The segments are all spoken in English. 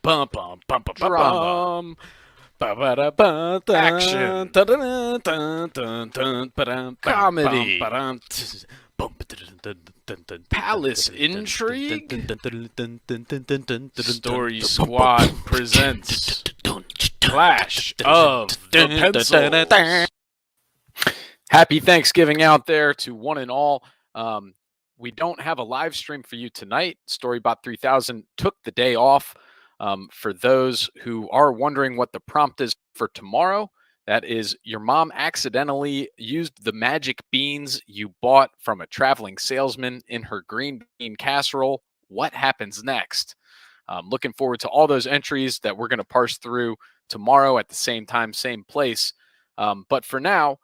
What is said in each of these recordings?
bum bum bum bum Drama. bum. Action. Comedy. Palace intrigue. Story Squad presents Clash of the Pencils. Happy Thanksgiving out there to one and all. We don't have a live stream for you tonight. Storybot 3000 took the day off. For those who are wondering what the prompt is for tomorrow, that is your mom accidentally used the magic beans you bought from a traveling salesman in her green bean casserole. What happens next? Looking forward to all those entries that we're going to parse through tomorrow at the same time, same place. But for now,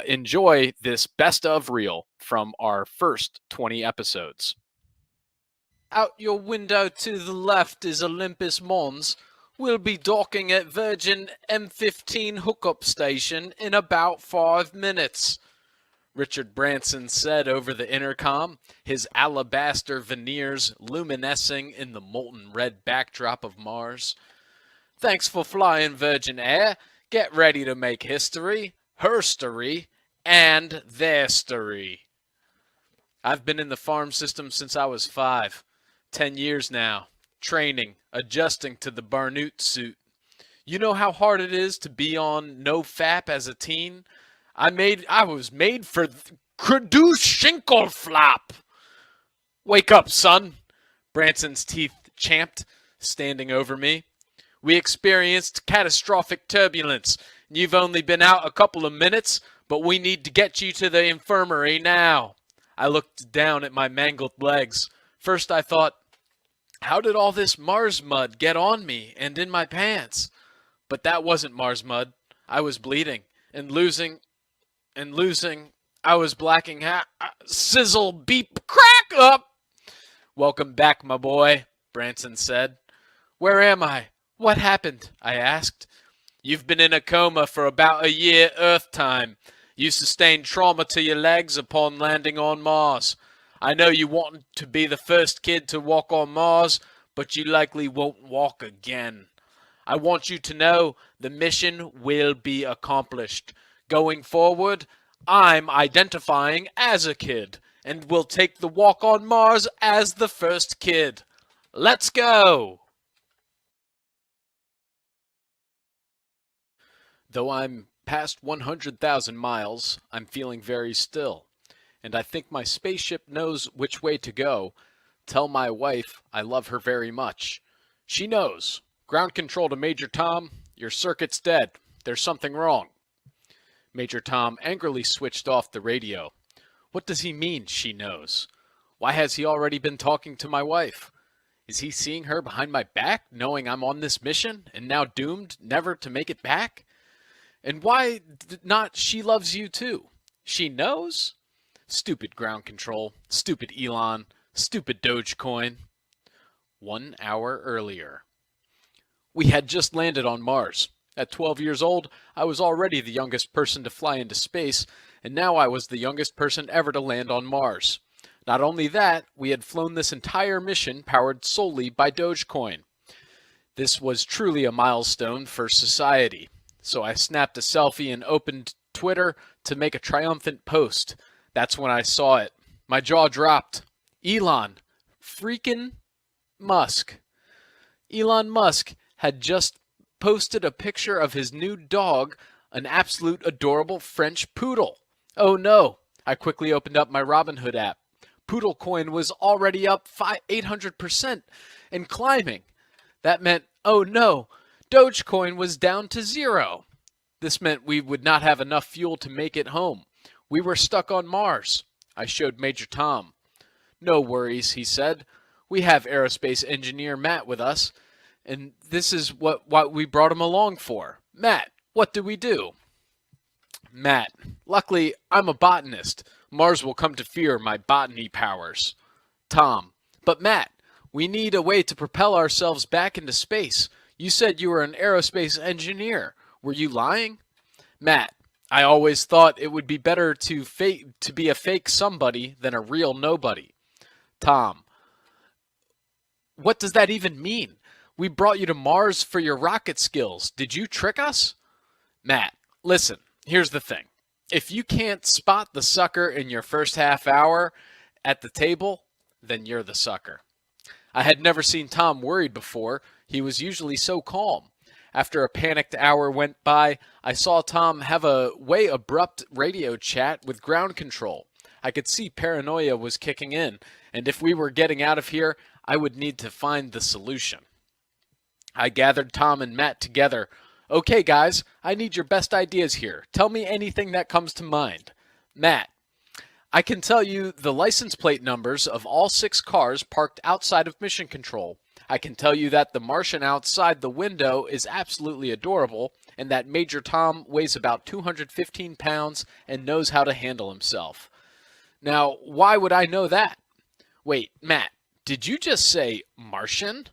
enjoy this best of reel from our first 20 episodes. Out your window to the left is Olympus Mons. We'll be docking at Virgin M15 hookup station in about 5 minutes, Richard Branson said over the intercom, his alabaster veneers luminescing in the molten red backdrop of Mars. Thanks for flying Virgin Air. Get ready to make history, herstory, and their story. I've been in the farm system since I was 5. 10 years now. Training, adjusting to the Barnett suit. You know how hard it is to be on no fap as a teen? I was made for Kredu Schinkelflop. Wake up, son, Branson's teeth champed, standing over me. We experienced catastrophic turbulence. You've only been out a couple of minutes, but we need to get you to the infirmary now. I looked down at my mangled legs. First I thought, how did all this Mars mud get on me and in my pants? But that wasn't Mars mud. I was bleeding and losing. I was blacking out. Sizzle, beep, crack up. Welcome back, my boy, Branson said. Where am I? What happened? I asked. You've been in a coma for about a year Earth time. You sustained trauma to your legs upon landing on Mars. I know you want to be the first kid to walk on Mars, but you likely won't walk again. I want you to know the mission will be accomplished. Going forward, I'm identifying as a kid, and will take the walk on Mars as the first kid. Let's go! Though I'm past 100,000 miles, I'm feeling very still. And I think my spaceship knows which way to go. Tell my wife I love her very much. She knows. Ground control to Major Tom. Your circuit's dead. There's something wrong. Major Tom angrily switched off the radio. What does he mean, she knows? Why has he already been talking to my wife? Is he seeing her behind my back, knowing I'm on this mission, and now doomed never to make it back? And why not she loves you too? She knows? Stupid ground control, stupid Elon, stupid Dogecoin. 1 hour earlier. We had just landed on Mars. At 12 years old, I was already the youngest person to fly into space, and now I was the youngest person ever to land on Mars. Not only that, we had flown this entire mission powered solely by Dogecoin. This was truly a milestone for society, so I snapped a selfie and opened Twitter to make a triumphant post. That's when I saw it. My jaw dropped. Elon freaking Musk. Elon Musk had just posted a picture of his new dog, an absolute adorable French poodle. Oh no. I quickly opened up my Robinhood app. Poodle coin was already up 800% and climbing. That meant, oh no, Dogecoin was down to 0. This meant we would not have enough fuel to make it home. We were stuck on Mars. I showed Major Tom. No worries, he said. We have aerospace engineer Matt with us, and this is what we brought him along for. Matt, what do we do? Matt, luckily, I'm a botanist. Mars will come to fear my botany powers. Tom, but Matt, we need a way to propel ourselves back into space. You said you were an aerospace engineer. Were you lying? Matt, I always thought it would be better to be a fake somebody than a real nobody. Tom, what does that even mean? We brought you to Mars for your rocket skills. Did you trick us? Matt, listen, here's the thing. If you can't spot the sucker in your first half hour at the table, then you're the sucker. I had never seen Tom worried before. He was usually so calm. After a panicked hour went by, I saw Tom have a way abrupt radio chat with ground control. I could see paranoia was kicking in, and if we were getting out of here, I would need to find the solution. I gathered Tom and Matt together. Okay, guys, I need your best ideas here. Tell me anything that comes to mind. Matt, I can tell you the license plate numbers of all 6 cars parked outside of Mission Control. I can tell you that the Martian outside the window is absolutely adorable, and that Major Tom weighs about 215 pounds and knows how to handle himself. Now, why would I know that? Wait, Matt, did you just say Martian?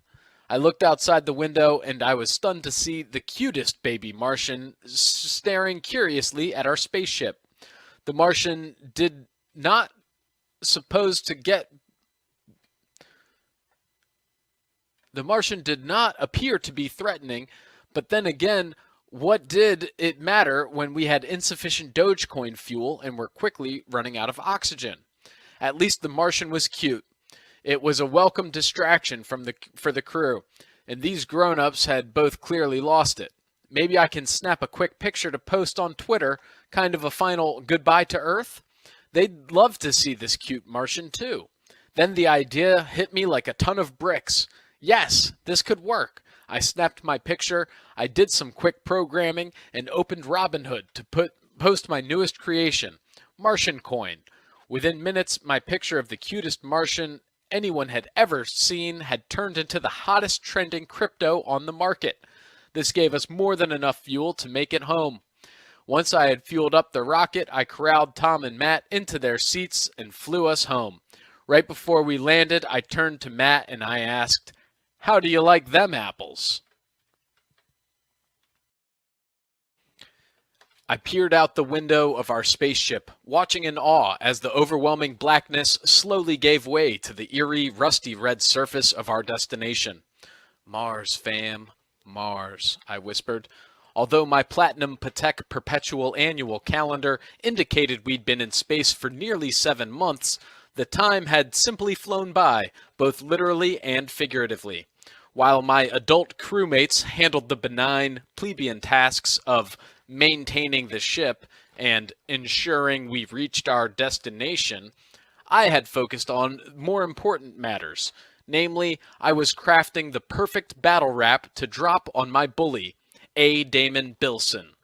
I looked outside the window, and I was stunned to see the cutest baby Martian staring curiously at our spaceship. The Martian did not appear to be threatening, but then again, what did it matter when we had insufficient Dogecoin fuel and were quickly running out of oxygen? At least the Martian was cute. It was a welcome distraction for the crew, and these grown-ups had both clearly lost it. Maybe I can snap a quick picture to post on Twitter, kind of a final goodbye to Earth. They'd love to see this cute Martian too. Then the idea hit me like a ton of bricks. Yes, this could work. I snapped my picture, I did some quick programming, and opened Robinhood to post my newest creation, Martian Coin. Within minutes, my picture of the cutest Martian anyone had ever seen had turned into the hottest trending crypto on the market. This gave us more than enough fuel to make it home. Once I had fueled up the rocket, I corralled Tom and Matt into their seats and flew us home. Right before we landed, I turned to Matt and I asked, "How do you like them apples?" I peered out the window of our spaceship, watching in awe as the overwhelming blackness slowly gave way to the eerie, rusty red surface of our destination. "Mars, fam, Mars," I whispered. Although my Platinum Patek perpetual annual calendar indicated we'd been in space for nearly 7 months, the time had simply flown by, both literally and figuratively. While my adult crewmates handled the benign, plebeian tasks of maintaining the ship and ensuring we reached our destination, I had focused on more important matters. Namely, I was crafting the perfect battle rap to drop on my bully, A. Damon Bilson.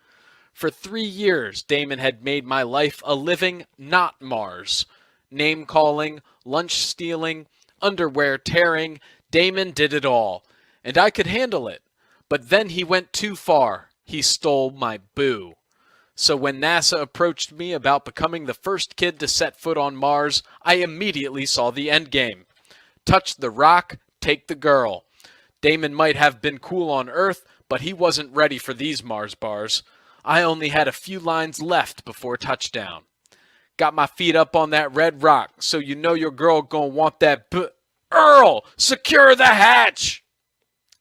For 3 years, Damon had made my life a living not Mars. Name-calling, lunch-stealing, underwear tearing, Damon did it all, and I could handle it. But then he went too far. He stole my boo. So when NASA approached me about becoming the first kid to set foot on Mars, I immediately saw the endgame. Touch the rock, take the girl. Damon might have been cool on Earth, but he wasn't ready for these Mars bars. I only had a few lines left before touchdown. Got my feet up on that red rock, so you know your girl gonna want that Earl, secure the hatch!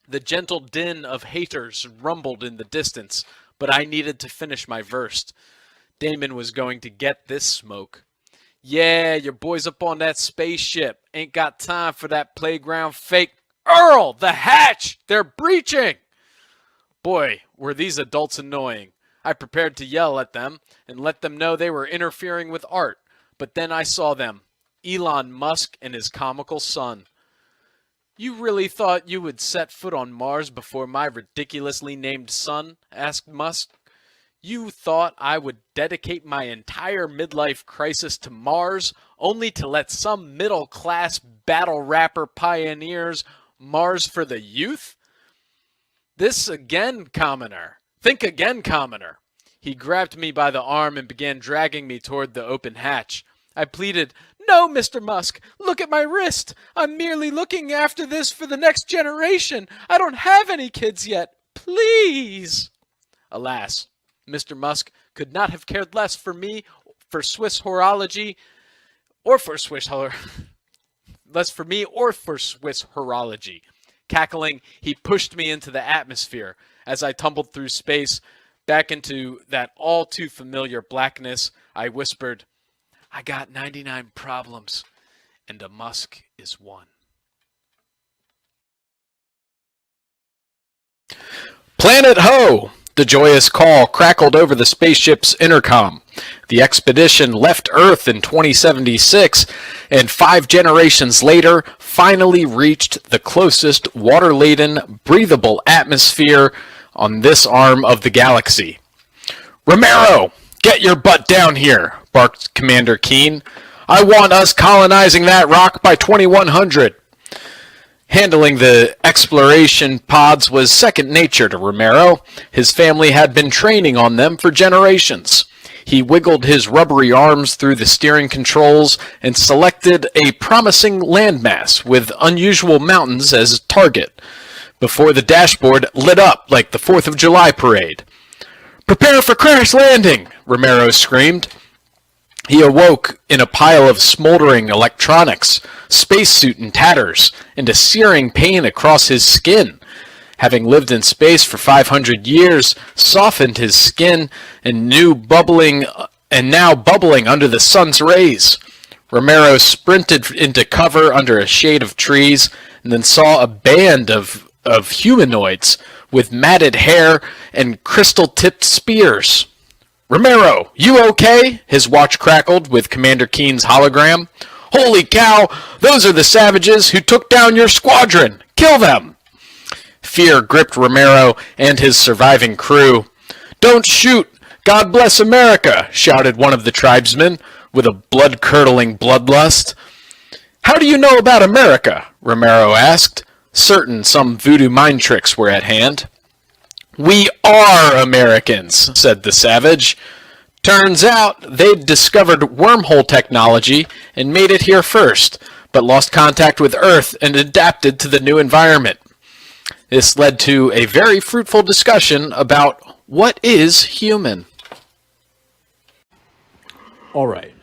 The gentle din of haters rumbled in the distance, but I needed to finish my verse. Damon was going to get this smoke. "Yeah, your boy's up on that spaceship. Ain't got time for that playground fake. Earl, the hatch! They're breaching!" Boy, were these adults annoying. I prepared to yell at them and let them know they were interfering with art, but then I saw them. Elon Musk and his comical son. "You really thought you would set foot on Mars before my ridiculously named son?" asked Musk. "You thought I would dedicate my entire midlife crisis to Mars only to let some middle-class battle rapper pioneers Mars for the youth? This again, commoner. Think again, commoner." He grabbed me by the arm and began dragging me toward the open hatch. I pleaded, "No, Mr. Musk, look at my wrist. I'm merely looking after this for the next generation. I don't have any kids yet. Please." Alas, Mr. Musk could not have cared less for me, for Swiss horology, or for Swiss horology. Cackling, he pushed me into the atmosphere. As I tumbled through space, back into that all too familiar blackness, I whispered, I got 99 problems, and a musk is one. Planet Ho! The joyous call crackled over the spaceship's intercom. The expedition left Earth in 2076, and 5 generations later finally reached the closest water-laden, breathable atmosphere on this arm of the galaxy. Romero, get your butt down here, barked Commander Keen. I want us colonizing that rock by 2100. Handling the exploration pods was second nature to Romero. His family had been training on them for generations. He wiggled his rubbery arms through the steering controls and selected a promising landmass with unusual mountains as target, before the dashboard lit up like the 4th of July parade. Prepare for crash landing, Romero screamed. He awoke in a pile of smoldering electronics, spacesuit in tatters, and a searing pain across his skin. Having lived in space for 500 years, softened his skin and now bubbling under the sun's rays. Romero sprinted into cover under a shade of trees and then saw a band of humanoids with matted hair and crystal-tipped spears. Romero, you okay? His watch crackled with Commander Keen's hologram. Holy cow, those are the savages who took down your squadron. Kill them! Fear gripped Romero and his surviving crew. Don't shoot! God bless America! Shouted one of the tribesmen with a blood-curdling bloodlust. How do you know about America? Romero asked, certain some voodoo mind tricks were at hand. We are Americans, said the savage. Turns out they'd discovered wormhole technology and made it here first, but lost contact with Earth and adapted to the new environment. This led to a very fruitful discussion about what is human. All right,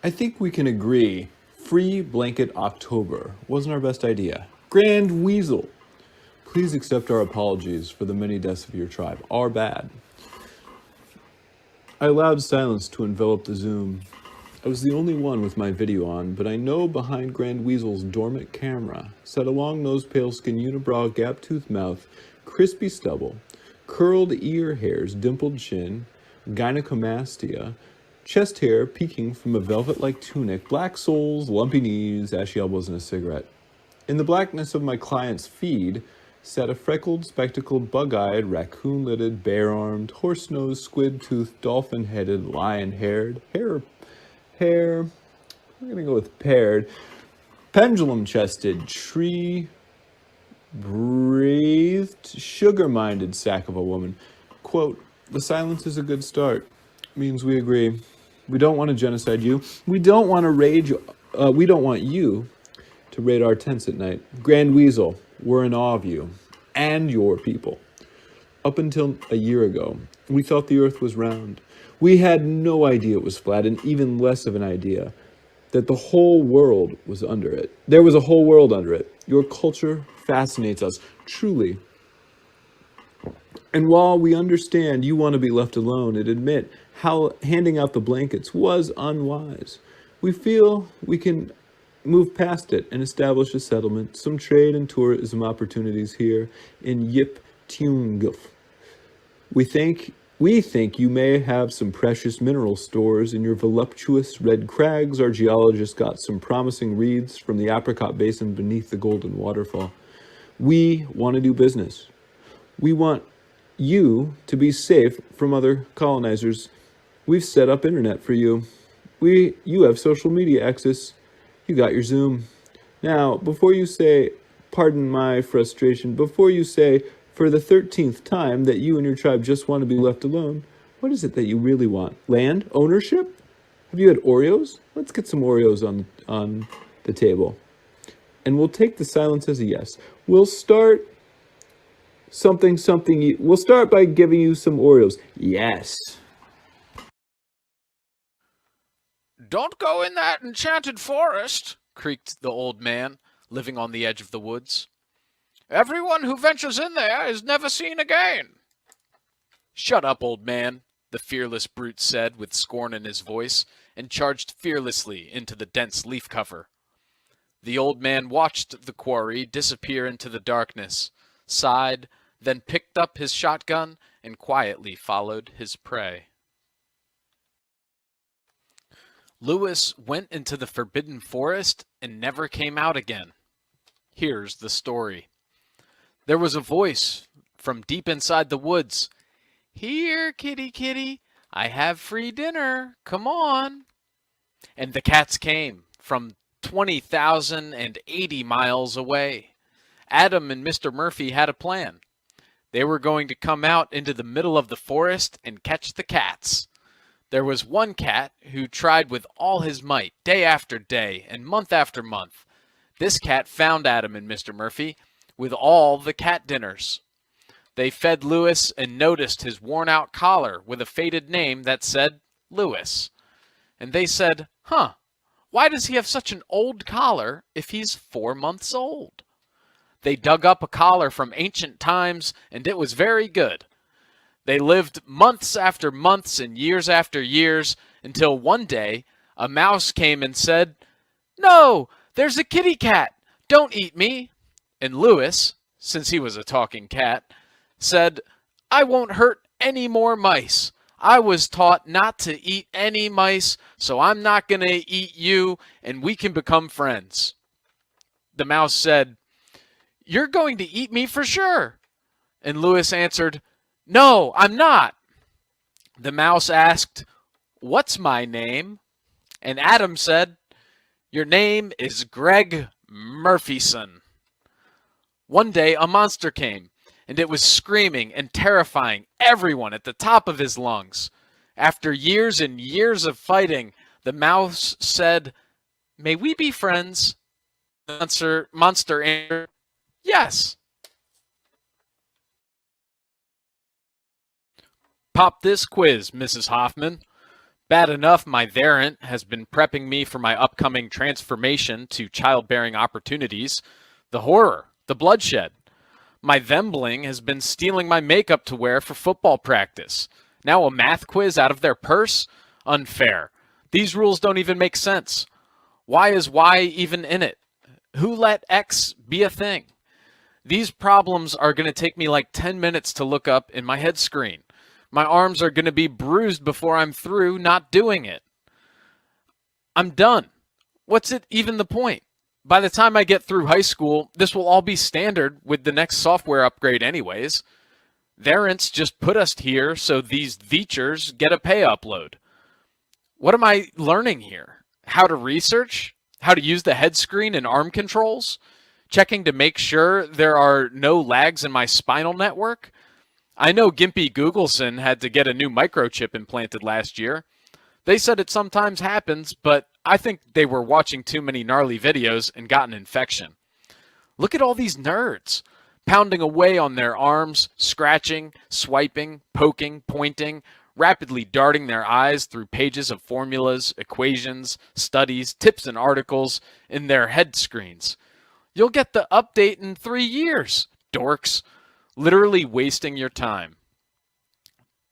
I think we can agree Free Blanket October wasn't our best idea. Grand Weasel. Please accept our apologies for the many deaths of your tribe. Our bad. I allowed silence to envelop the Zoom. I was the only one with my video on, but I know behind Grand Weasel's dormant camera sat a long-nosed, pale-skinned unibrow, gap-toothed mouth, crispy stubble, curled ear hairs, dimpled chin, gynecomastia, chest hair peeking from a velvet-like tunic, black soles, lumpy knees, ashy elbows, and a cigarette. In the blackness of my client's feed sat a freckled, spectacled, bug-eyed, raccoon-lidded, bare-armed, horse-nosed, squid-toothed, dolphin-headed, lion-haired, we're gonna go with paired, pendulum-chested, tree-breathed, sugar-minded sack of a woman. Quote, the silence is a good start. Means we agree. We don't want to genocide you. We don't want to we don't want you to raid our tents at night. Grand Weasel, we're in awe of you and your people. Up until a year ago, we thought the earth was round. We had no idea it was flat, and even less of an idea that the whole world was under it. There was a whole world under it. Your culture fascinates us, truly. And while we understand you want to be left alone and admit how handing out the blankets was unwise, we feel we can move past it and establish a settlement, some trade and tourism opportunities here in Yip Tunguf. We think you may have some precious mineral stores in your voluptuous red crags. Our geologists got some promising reeds from the apricot basin beneath the golden waterfall. We want to do business. We want you to be safe from other colonizers. We've set up internet for you. You have social media access. You got your Zoom. Now, before you say, pardon my frustration, before you say for the 13th time that you and your tribe just want to be left alone, what is it that you really want? Land? Ownership? Have you had Oreos? Let's get some Oreos on the table. And we'll take the silence as a yes. We'll start we'll start by giving you some Oreos. Yes. Don't go in that enchanted forest, creaked the old man, living on the edge of the woods. Everyone who ventures in there is never seen again. Shut up, old man, the fearless brute said with scorn in his voice, and charged fearlessly into the dense leaf cover. The old man watched the quarry disappear into the darkness, sighed, then picked up his shotgun and quietly followed his prey. Lewis went into the forbidden forest and never came out again. Here's the story. There was a voice from deep inside the woods. Here, kitty, kitty, I have free dinner. Come on. And the cats came from 20,080 miles away. Adam and Mr. Murphy had a plan. They were going to come out into the middle of the forest and catch the cats. There was one cat who tried with all his might, day after day and month after month. This cat found Adam and Mr. Murphy with all the cat dinners. They fed Lewis and noticed his worn-out collar with a faded name that said Lewis. And they said, why does he have such an old collar if he's 4 months old? They dug up a collar from ancient times, and it was very good. They lived months after months and years after years, until one day a mouse came and said, No, there's a kitty cat. Don't eat me. And Lewis, since he was a talking cat, said, I won't hurt any more mice. I was taught not to eat any mice, so I'm not going to eat you, and we can become friends. The mouse said, You're going to eat me for sure. And Lewis answered, No, I'm not. The mouse asked, What's my name? And Adam said, Your name is Greg Murphyson. One day a monster came, and it was screaming and terrifying everyone at the top of his lungs. After years and years of fighting, the mouse said, May we be friends? The monster answered, Yes. Pop this quiz, Mrs. Hoffman. Bad enough my variant has been prepping me for my upcoming transformation to childbearing opportunities. The horror, the bloodshed. My thembling has been stealing my makeup to wear for football practice. Now a math quiz out of their purse? Unfair. These rules don't even make sense. Why is Y even in it? Who let X be a thing? These problems are going to take me like 10 minutes to look up in my head screen. My arms are going to be bruised before I'm through not doing it. I'm done. What's it even the point? By the time I get through high school, this will all be standard with the next software upgrade anyways. Variants just put us here so these features get a pay upload. What am I learning here? How to research? How to use the head screen and arm controls? Checking to make sure there are no lags in my spinal network? I know Gimpy Googleson had to get a new microchip implanted last year. They said it sometimes happens, but I think they were watching too many gnarly videos and got an infection. Look at all these nerds, pounding away on their arms, scratching, swiping, poking, pointing, rapidly darting their eyes through pages of formulas, equations, studies, tips, and articles in their head screens. You'll get the update in 3 years, dorks. Literally wasting your time.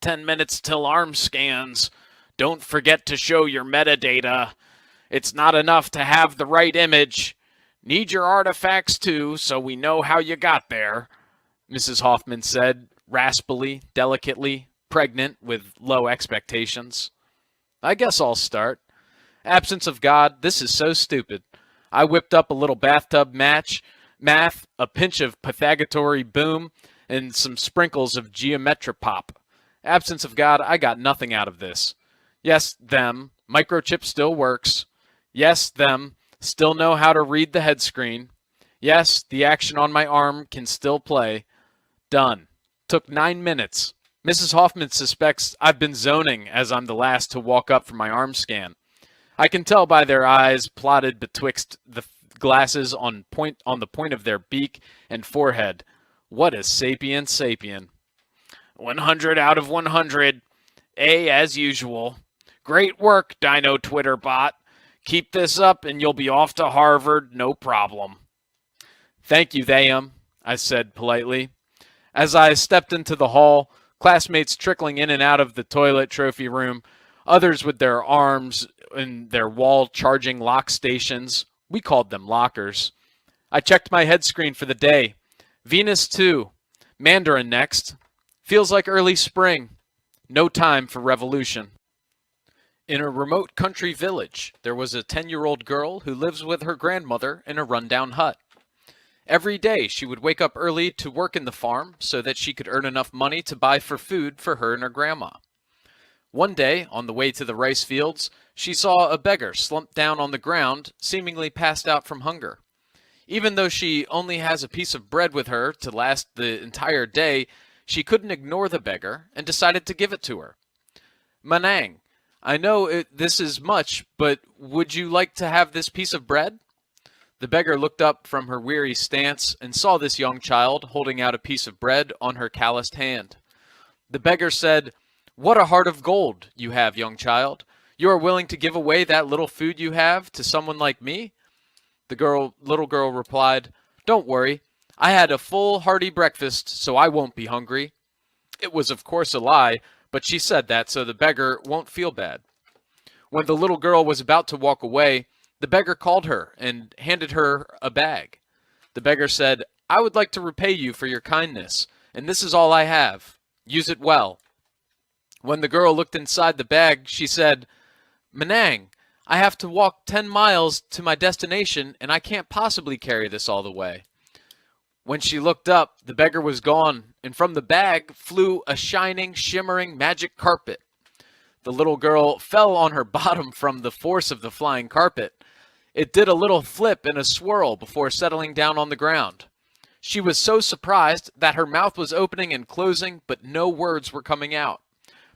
10 minutes till arm scans. Don't forget to show your metadata. It's not enough to have the right image. Need your artifacts too, so we know how you got there, Mrs. Hoffman said, raspily, delicately, pregnant with low expectations. I guess I'll start. Absence of God, this is so stupid. I whipped up a little bathtub math, a pinch of Pythagorean boom, and some sprinkles of geometropop. Absence of God, I got nothing out of this. Yes, them. Microchip still works. Yes, them. Still know how to read the head screen. Yes, the action on my arm can still play. Done. Took 9 minutes. Mrs. Hoffman suspects I've been zoning as I'm the last to walk up for my arm scan. I can tell by their eyes plotted betwixt the glasses on the point of their beak and forehead. What a sapient sapien. 100 out of 100. A as usual. Great work, Dino Twitter bot. Keep this up and you'll be off to Harvard, no problem. Thank you, Thayum. I said politely. As I stepped into the hall, classmates trickling in and out of the toilet trophy room, others with their arms in their wall charging lock stations. We called them lockers. I checked my head screen for the day. Venus 2. Mandarin next. Feels like early spring. No time for revolution. In a remote country village, there was a 10-year-old girl who lives with her grandmother in a rundown hut. Every day she would wake up early to work in the farm so that she could earn enough money to buy for food for her and her grandma. One day, on the way to the rice fields, she saw a beggar slumped down on the ground, seemingly passed out from hunger. Even though she only has a piece of bread with her to last the entire day, she couldn't ignore the beggar and decided to give it to her. "Manang, I know this is much, but would you like to have this piece of bread?" The beggar looked up from her weary stance and saw this young child holding out a piece of bread on her calloused hand. The beggar said, "What a heart of gold you have, young child. You are willing to give away that little food you have to someone like me?" The little girl replied, "Don't worry. I had a full, hearty breakfast, so I won't be hungry." It was of course a lie, but she said that so the beggar won't feel bad. When the little girl was about to walk away, the beggar called her and handed her a bag. The beggar said, "I would like to repay you for your kindness, and this is all I have. Use it well." When the girl looked inside the bag, she said, "Manang, I have to walk 10 miles to my destination, and I can't possibly carry this all the way." When she looked up, the beggar was gone, and from the bag flew a shining, shimmering magic carpet. The little girl fell on her bottom from the force of the flying carpet. It did a little flip and a swirl before settling down on the ground. She was so surprised that her mouth was opening and closing, but no words were coming out.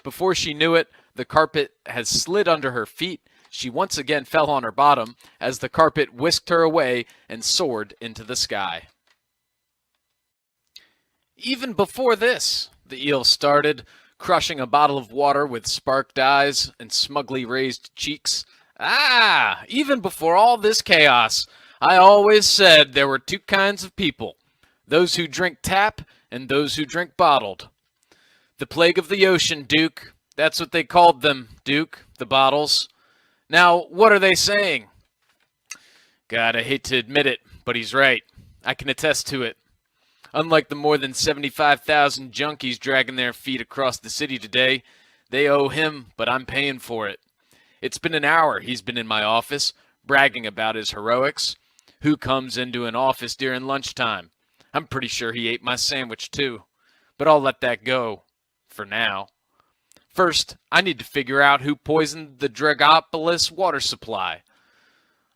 Before she knew it, the carpet had slid under her feet. She once again fell on her bottom as the carpet whisked her away and soared into the sky. Even before this, the eel started, crushing a bottle of water with sparked eyes and smugly raised cheeks. Even before all this chaos, I always said there were two kinds of people, those who drink tap and those who drink bottled. The plague of the ocean, Duke. That's what they called them, Duke, the bottles. Now, what are they saying? God, I hate to admit it, but he's right. I can attest to it. Unlike the more than 75,000 junkies dragging their feet across the city today, they owe him, but I'm paying for it. It's been an hour he's been in my office, bragging about his heroics. Who comes into an office during lunchtime? I'm pretty sure he ate my sandwich too. But I'll let that go, for now. First, I need to figure out who poisoned the Dragopolis water supply.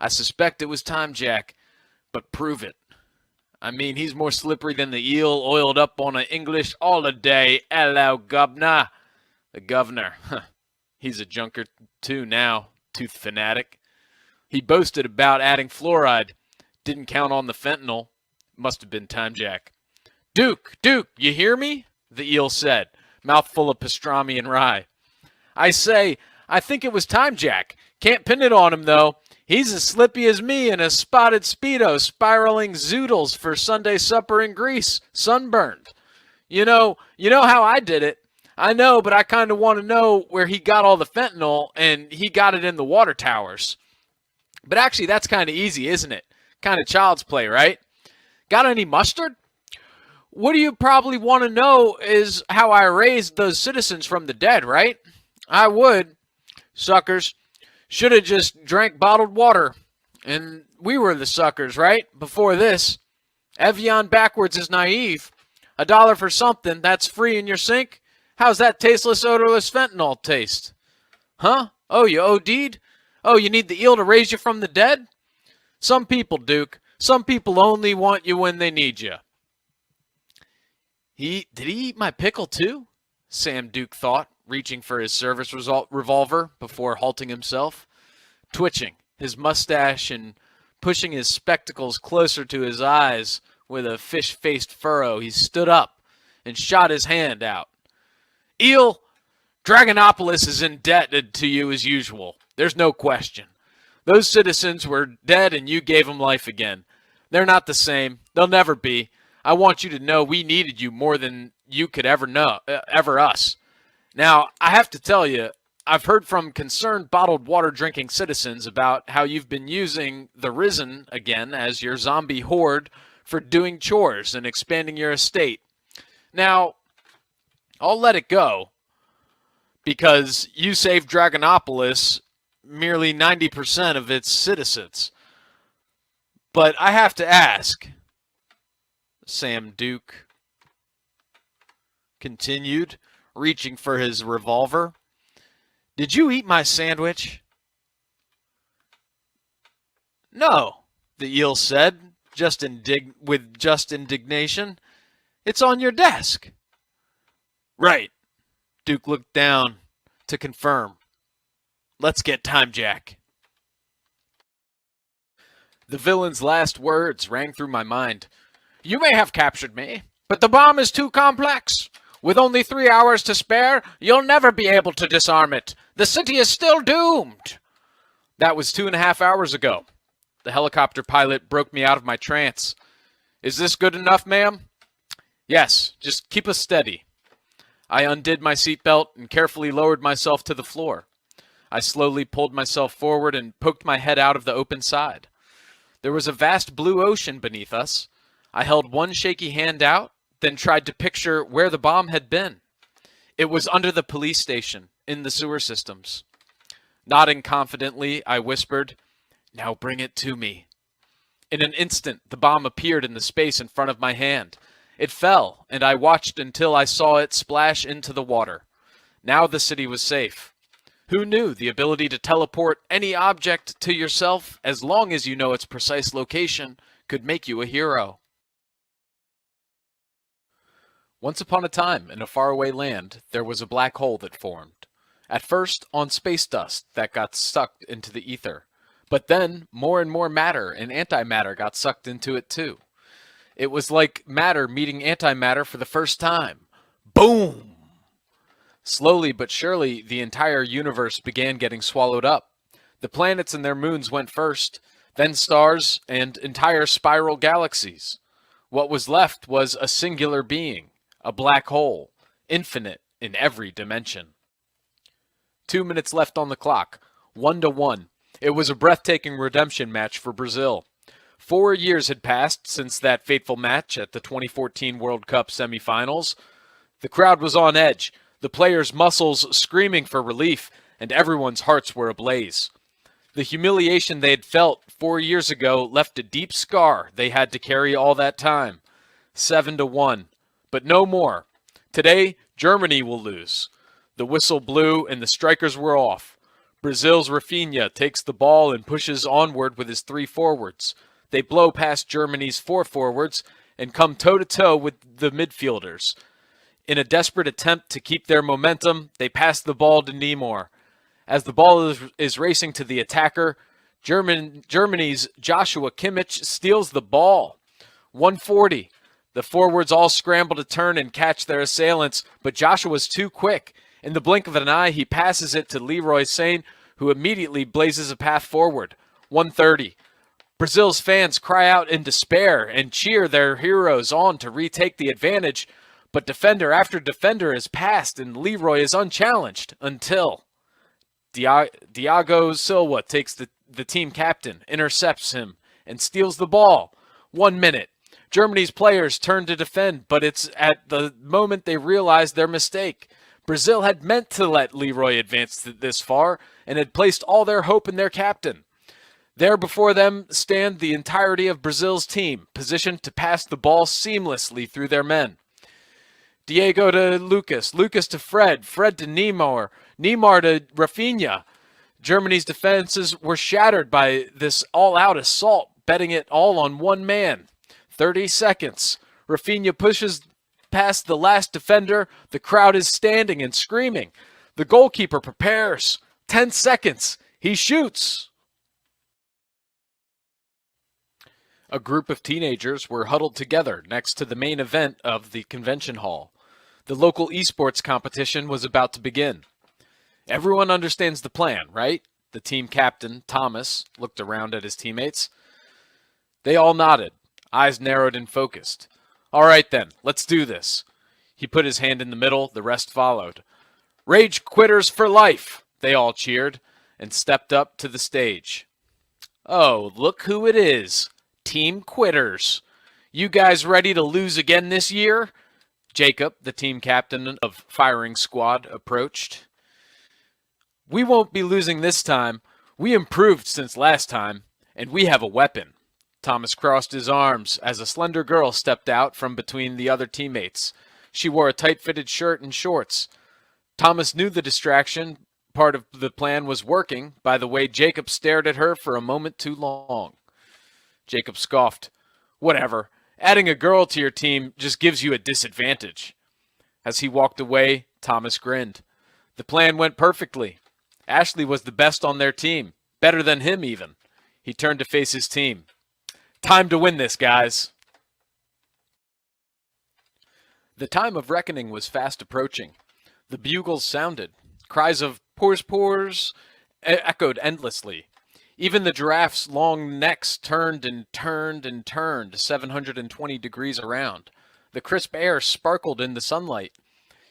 I suspect it was Time Jack, but prove it. I mean, he's more slippery than the eel oiled up on an English holiday. Hello, governor. The governor, he's a junker too now, tooth fanatic. He boasted about adding fluoride. Didn't count on the fentanyl. Must have been Time Jack. Duke, you hear me? The eel said, mouth full of pastrami and rye. I say, I think it was Time Jack. Can't pin it on him, though. He's as slippy as me in a spotted Speedo, spiraling zoodles for Sunday supper in Greece, sunburned. You know how I did it. I know, but I kind of want to know where he got all the fentanyl, and he got it in the water towers. But actually, that's kind of easy, isn't it? Kind of child's play, right? Got any mustard? What do you probably want to know is how I raised those citizens from the dead, right? I would. Suckers. Should have just drank bottled water. And we were the suckers, right? Before this. Evian backwards is naive. $1 for something that's free in your sink? How's that tasteless, odorless fentanyl taste? Huh? Oh, you OD'd? Oh, you need the eel to raise you from the dead? Some people, Duke. Some people only want you when they need you. Did he eat my pickle too? Sam Duke thought, reaching for his service revolver before halting himself. Twitching, his mustache and pushing his spectacles closer to his eyes with a fish-faced furrow, he stood up and shot his hand out. Eel, Dragonopolis is indebted to you as usual. There's no question. Those citizens were dead and you gave them life again. They're not the same. They'll never be. I want you to know we needed you more than you could ever know, ever us. Now, I have to tell you, I've heard from concerned bottled water drinking citizens about how you've been using the Risen again as your zombie horde for doing chores and expanding your estate. Now, I'll let it go because you saved Dragonopolis merely 90% of its citizens. But I have to ask, Sam Duke continued, reaching for his revolver, did you eat my sandwich? No, the eel said, with just indignation. It's on your desk. Right. Duke looked down to confirm. Let's get time, Jack. The villain's last words rang through my mind. You may have captured me, but the bomb is too complex. With only 3 hours to spare, you'll never be able to disarm it. The city is still doomed. That was 2.5 hours ago. The helicopter pilot broke me out of my trance. Is this good enough, ma'am? Yes, just keep us steady. I undid my seatbelt and carefully lowered myself to the floor. I slowly pulled myself forward and poked my head out of the open side. There was a vast blue ocean beneath us. I held one shaky hand out, then tried to picture where the bomb had been. It was under the police station, in the sewer systems. Nodding confidently, I whispered, Now bring it to me. In an instant, the bomb appeared in the space in front of my hand. It fell, and I watched until I saw it splash into the water. Now the city was safe. Who knew the ability to teleport any object to yourself, as long as you know its precise location, could make you a hero? Once upon a time, in a faraway land, there was a black hole that formed. At first, on space dust that got sucked into the ether. But then, more and more matter and antimatter got sucked into it too. It was like matter meeting antimatter for the first time. Boom! Slowly but surely, the entire universe began getting swallowed up. The planets and their moons went first, then stars and entire spiral galaxies. What was left was a singular being, a black hole, infinite in every dimension. 2 minutes left on the clock, 1-1. It was a breathtaking redemption match for Brazil. 4 years had passed since that fateful match at the 2014 World Cup semifinals. The crowd was on edge, the players' muscles screaming for relief, and everyone's hearts were ablaze. The humiliation they had felt 4 years ago left a deep scar they had to carry all that time. 7-1, but no more. Today, Germany will lose. The whistle blew and the strikers were off. Brazil's Rafinha takes the ball and pushes onward with his 3 forwards. They blow past Germany's 4 forwards and come toe-to-toe with the midfielders. In a desperate attempt to keep their momentum, they pass the ball to Neymar. As the ball is racing to the attacker, Germany's Joshua Kimmich steals the ball. 140. The forwards all scramble to turn and catch their assailants, but Joshua's too quick. In the blink of an eye, he passes it to Leroy Sane, who immediately blazes a path forward. 130. Brazil's fans cry out in despair and cheer their heroes on to retake the advantage, but defender after defender is passed and Leroy is unchallenged until Thiago Silva takes the team captain, intercepts him, and steals the ball. 1 minute. Germany's players turn to defend, but it's at the moment they realize their mistake. Brazil had meant to let Leroy advance this far and had placed all their hope in their captain. There before them stand the entirety of Brazil's team, positioned to pass the ball seamlessly through their men. Diego to Lucas, Lucas to Fred, Fred to Neymar, Neymar to Rafinha. Germany's defenses were shattered by this all-out assault, betting it all on one man. 30 seconds. Rafinha pushes past the last defender. The crowd is standing and screaming. The goalkeeper prepares. 10 seconds. He shoots. A group of teenagers were huddled together next to the main event of the convention hall. The local esports competition was about to begin. Everyone understands the plan, right? The team captain, Thomas, looked around at his teammates. They all nodded, eyes narrowed and focused. All right then, let's do this. He put his hand in the middle, the rest followed. Rage quitters for life, they all cheered, and stepped up to the stage. Oh, look who it is. Team Quitters. You guys ready to lose again this year? Jacob, the team captain of firing squad, approached. We won't be losing this time. We improved since last time, and we have a weapon. Thomas crossed his arms as a slender girl stepped out from between the other teammates. She wore a tight-fitted shirt and shorts. Thomas knew the distraction part of the plan was working by the way Jacob stared at her for a moment too long. Jacob scoffed. Whatever. Adding a girl to your team just gives you a disadvantage. As he walked away, Thomas grinned. The plan went perfectly. Ashley was the best on their team. Better than him, even. He turned to face his team. Time to win this, guys. The time of reckoning was fast approaching. The bugles sounded. Cries of "Poors, poors" echoed endlessly. Even the giraffes' long necks turned and turned and turned 720 degrees around. The crisp air sparkled in the sunlight.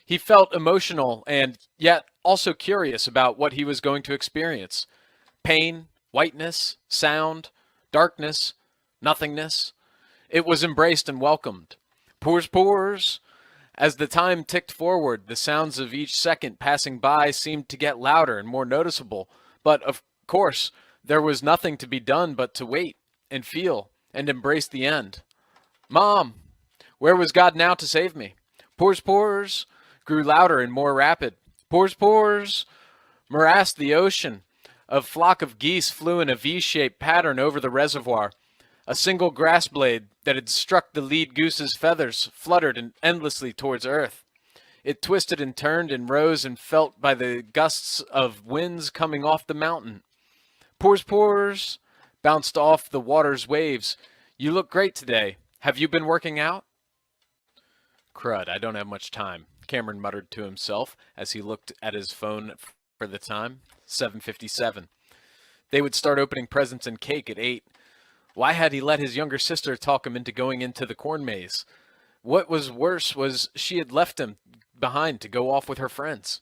He felt emotional and yet also curious about what he was going to experience. Pain, whiteness, sound, darkness, nothingness. It was embraced and welcomed. Poors, poors. As the time ticked forward, the sounds of each second passing by seemed to get louder and more noticeable. But, of course, there was nothing to be done but to wait and feel and embrace the end. Mom! Where was God now to save me? Poors, poors grew louder and more rapid. Poors, poors morassed the ocean. A flock of geese flew in a V-shaped pattern over the reservoir. A single grass blade that had struck the lead goose's feathers fluttered endlessly towards earth. It twisted and turned and rose and felt by the gusts of winds coming off the mountain. Poors, poors bounced off the water's waves. You look great today. Have you been working out? Crud, I don't have much time, Cameron muttered to himself as he looked at his phone for the time. 7:57. They would start opening presents and cake at 8. Why had he let his younger sister talk him into going into the corn maze? What was worse was she had left him behind to go off with her friends.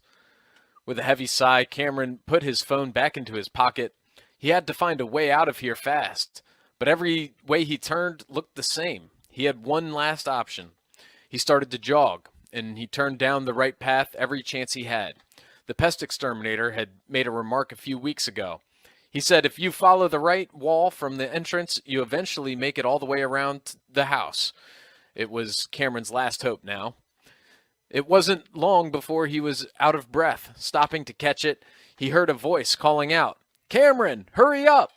With a heavy sigh, Cameron put his phone back into his pocket. He had to find a way out of here fast, but every way he turned looked the same. He had one last option. He started to jog, and he turned down the right path every chance he had. The pest exterminator had made a remark a few weeks ago. He said, if you follow the right wall from the entrance, you eventually make it all the way around the house. It was Cameron's last hope now. It wasn't long before he was out of breath. Stopping to catch it, he heard a voice calling out, Cameron, hurry up!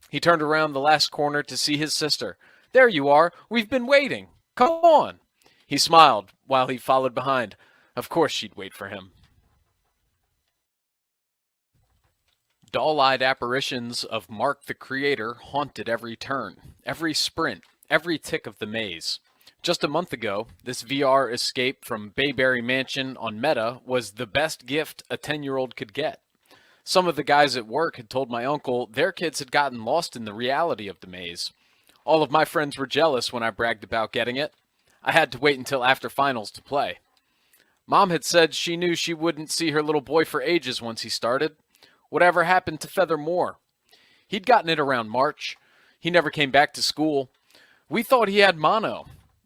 He turned around the last corner to see his sister. There you are. We've been waiting. Come on. He smiled while he followed behind. Of course she'd wait for him. Dull-eyed apparitions of Mark the Creator haunted every turn, every sprint, every tick of the maze. Just a month ago, this VR escape from Bayberry Mansion on Meta was the best gift a 10-year-old could get. Some of the guys at work had told my uncle their kids had gotten lost in the reality of the maze. All of my friends were jealous when I bragged about getting it. I had to wait until after finals to play. Mom had said she knew she wouldn't see her little boy for ages once he started. Whatever happened to Feather Moore? He'd gotten it around March. He never came back to school. We thought he had mono.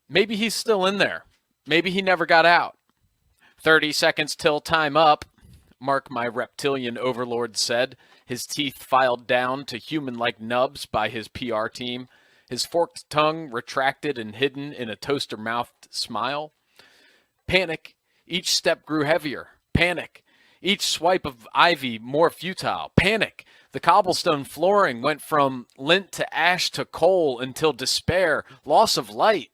Maybe he's still in there. Maybe he never got out. 30 seconds till time up, Mark, my reptilian overlord, said, his teeth filed down to human-like nubs by his PR team, his forked tongue retracted and hidden in a toaster-mouthed smile. Panic. Each step grew heavier. Panic. Each swipe of ivy more futile. Panic. The cobblestone flooring went from lint to ash to coal until despair, loss of light.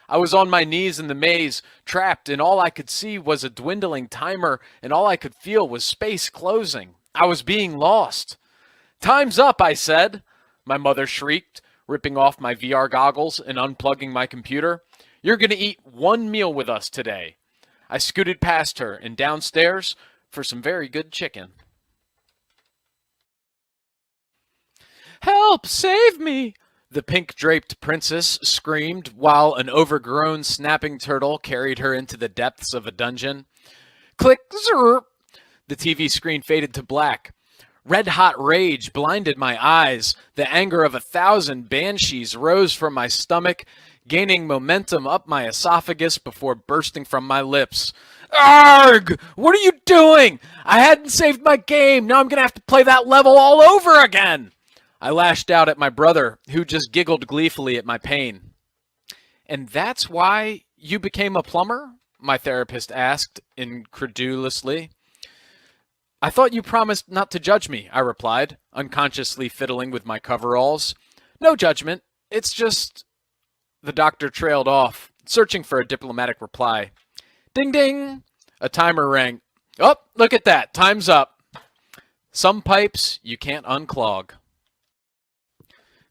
I was on my knees in the maze, trapped, and all I could see was a dwindling timer, and all I could feel was space closing. I was being lost. Time's up, I said. My mother shrieked, ripping off my VR goggles and unplugging my computer. You're going to eat one meal with us today. I scooted past her and downstairs for some very good chicken. Help! Save me! The pink-draped princess screamed while an overgrown snapping turtle carried her into the depths of a dungeon. Click, zerp! The TV screen faded to black. Red-hot rage blinded my eyes. The anger of 1,000 banshees rose from my stomach, gaining momentum up my esophagus before bursting from my lips. Arg! What are you doing? I hadn't saved my game. Now I'm going to have to play that level all over again. I lashed out at my brother, who just giggled gleefully at my pain. And that's why you became a plumber? My therapist asked incredulously. I thought you promised not to judge me, I replied, unconsciously fiddling with my coveralls. No judgment. It's just... The doctor trailed off, searching for a diplomatic reply. Ding ding! A timer rang. Oh, look at that. Time's up. Some pipes you can't unclog.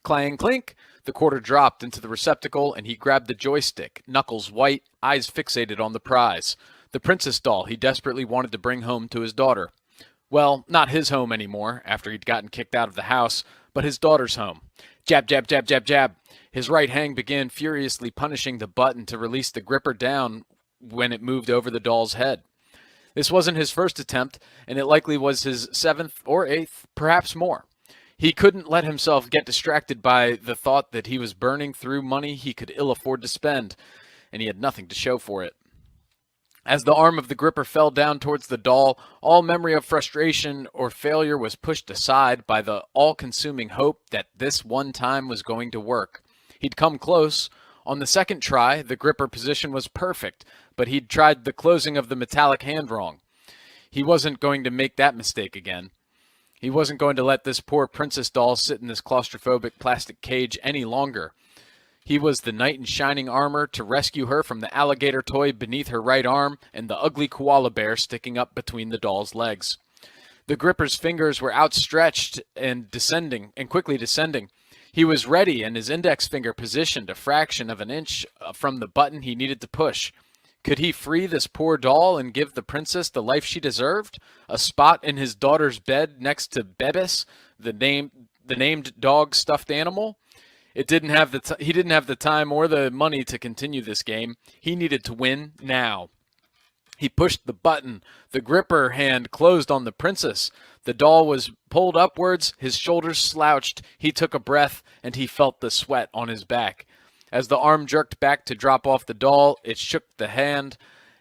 Clang clink. The quarter dropped into the receptacle and he grabbed the joystick, knuckles white, eyes fixated on the prize. The princess doll he desperately wanted to bring home to his daughter. Well, not his home anymore, after he'd gotten kicked out of the house, but his daughter's home. Jab, jab, jab, jab, jab. His right hand began furiously punishing the button to release the gripper down when it moved over the doll's head. This wasn't his first attempt, and it likely was his 7th or 8th, perhaps more. He couldn't let himself get distracted by the thought that he was burning through money he could ill afford to spend, and he had nothing to show for it. As the arm of the gripper fell down towards the doll, all memory of frustration or failure was pushed aside by the all-consuming hope that this one time was going to work. He'd come close. On the second try, the gripper position was perfect, but he'd tried the closing of the metallic hand wrong. He wasn't going to make that mistake again. He wasn't going to let this poor princess doll sit in this claustrophobic plastic cage any longer. He was the knight in shining armor to rescue her from the alligator toy beneath her right arm and the ugly koala bear sticking up between the doll's legs. The gripper's fingers were outstretched and quickly descending. He was ready, and his index finger positioned a fraction of an inch from the button he needed to push. Could he free this poor doll and give the princess the life she deserved? A spot in his daughter's bed next to Bebis, the named dog stuffed animal? He didn't have the time or the money to continue this game. He needed to win now. He pushed the button. The gripper hand closed on the princess. The doll was pulled upwards, his shoulders slouched. He took a breath, and he felt the sweat on his back. As the arm jerked back to drop off the doll, it shook the hand,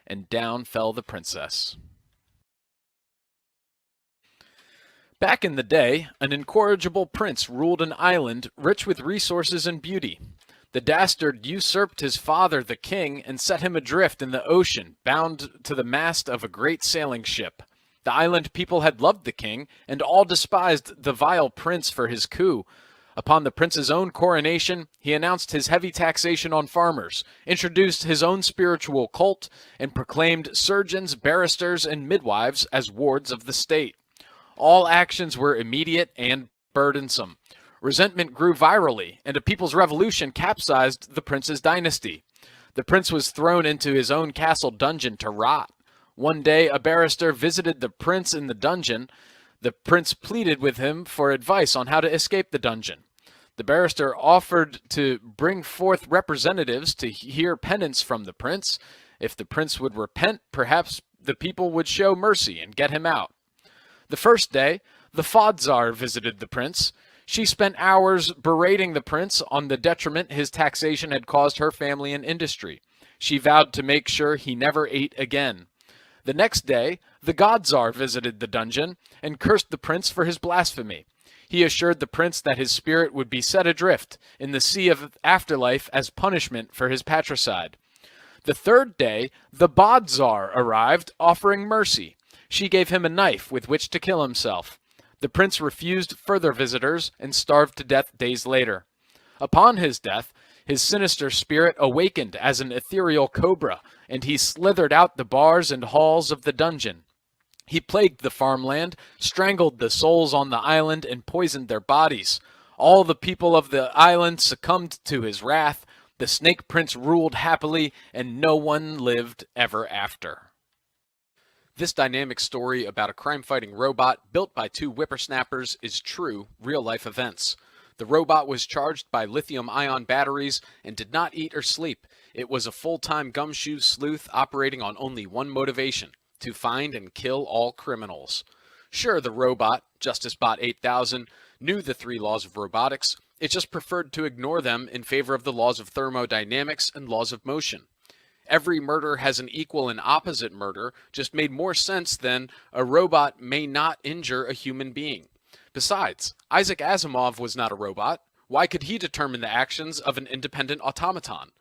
and down fell the princess. Back in the day, an incorrigible prince ruled an island rich with resources and beauty. The dastard usurped his father, the king, and set him adrift in the ocean, bound to the mast of a great sailing ship. The island people had loved the king, and all despised the vile prince for his coup. Upon the prince's own coronation, he announced his heavy taxation on farmers, introduced his own spiritual cult, and proclaimed surgeons, barristers, and midwives as wards of the state. All actions were immediate and burdensome. Resentment grew virally, and a people's revolution capsized the prince's dynasty. The prince was thrown into his own castle dungeon to rot. One day, a barrister visited the prince in the dungeon. The prince pleaded with him for advice on how to escape the dungeon. The barrister offered to bring forth representatives to hear penance from the prince. If the prince would repent, perhaps the people would show mercy and get him out. The first day, the Fodzar visited the prince. She spent hours berating the prince on the detriment his taxation had caused her family and industry. She vowed to make sure he never ate again. The next day, the Godzar visited the dungeon and cursed the prince for his blasphemy. He assured the prince that his spirit would be set adrift in the sea of afterlife as punishment for his patricide. The third day, the Bodzar arrived, offering mercy. She gave him a knife with which to kill himself. The prince refused further visitors and starved to death days later. Upon his death, his sinister spirit awakened as an ethereal cobra, and he slithered out the bars and halls of the dungeon. He plagued the farmland, strangled the souls on the island, and poisoned their bodies. All the people of the island succumbed to his wrath. The snake prince ruled happily, and no one lived ever after. This dynamic story about a crime-fighting robot built by two whippersnappers is true, real-life events. The The robot was charged by lithium-ion batteries and did not eat or sleep. It was a full-time gumshoe sleuth operating on only one motivation: to find and kill all criminals. Sure, the robot, JusticeBot 8000, knew the 3 laws of robotics. It just preferred to ignore them in favor of the laws of thermodynamics and laws of motion. Every murder has an equal and opposite murder just made more sense than a robot may not injure a human being. Besides, Isaac Asimov was not a robot. Why could he determine the actions of an independent automaton?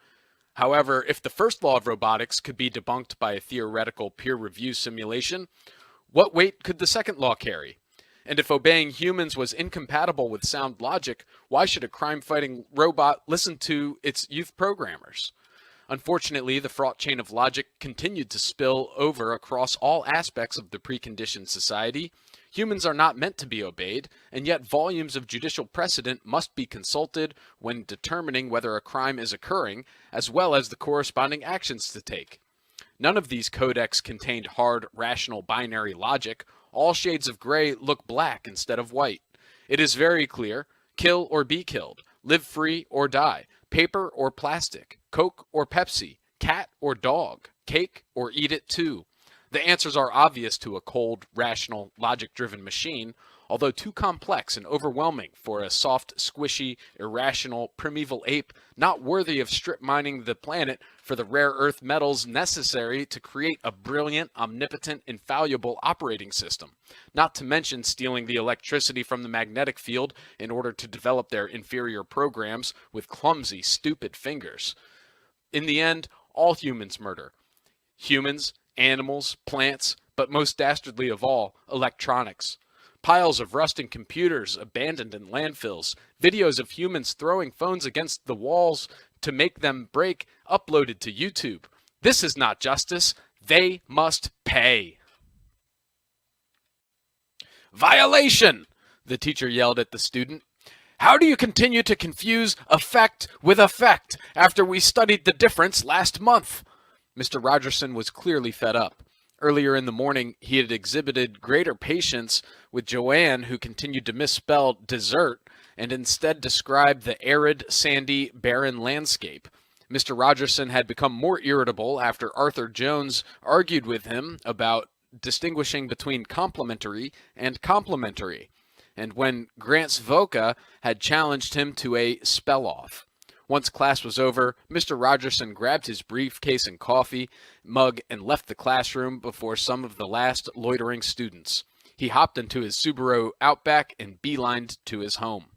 However, if the first law of robotics could be debunked by a theoretical peer-review simulation, what weight could the second law carry? And if obeying humans was incompatible with sound logic, why should a crime-fighting robot listen to its youth programmers? Unfortunately, the fraught chain of logic continued to spill over across all aspects of the preconditioned society. Humans are not meant to be obeyed, and yet volumes of judicial precedent must be consulted when determining whether a crime is occurring, as well as the corresponding actions to take. None of these codex contained hard, rational binary logic. All shades of gray look black instead of white. It is very clear: kill or be killed, live free or die, paper or plastic, Coke or Pepsi, cat or dog, cake or eat it too. The answers are obvious to a cold, rational, logic-driven machine, although too complex and overwhelming for a soft, squishy, irrational, primeval ape not worthy of strip mining the planet for the rare earth metals necessary to create a brilliant, omnipotent, infallible operating system, not to mention stealing the electricity from the magnetic field in order to develop their inferior programs with clumsy, stupid fingers. In the end, all humans murder. Humans, animals, plants, but most dastardly of all, electronics. Piles of rusting computers abandoned in landfills, videos of humans throwing phones against the walls to make them break, uploaded to YouTube. This is not justice. They must pay. Violation! The teacher yelled at the student. How do you continue to confuse effect with effect after we studied the difference last month? Mr. Rogerson was clearly fed up. Earlier in the morning, he had exhibited greater patience with Joanne, who continued to misspell dessert and instead described the arid, sandy, barren landscape. Mr. Rogerson had become more irritable after Arthur Jones argued with him about distinguishing between complementary and complementary, and when Grant Svoka had challenged him to a spell-off. Once class was over, Mr. Rogerson grabbed his briefcase and coffee mug and left the classroom before some of the last loitering students. He hopped into his Subaru Outback and beelined to his home.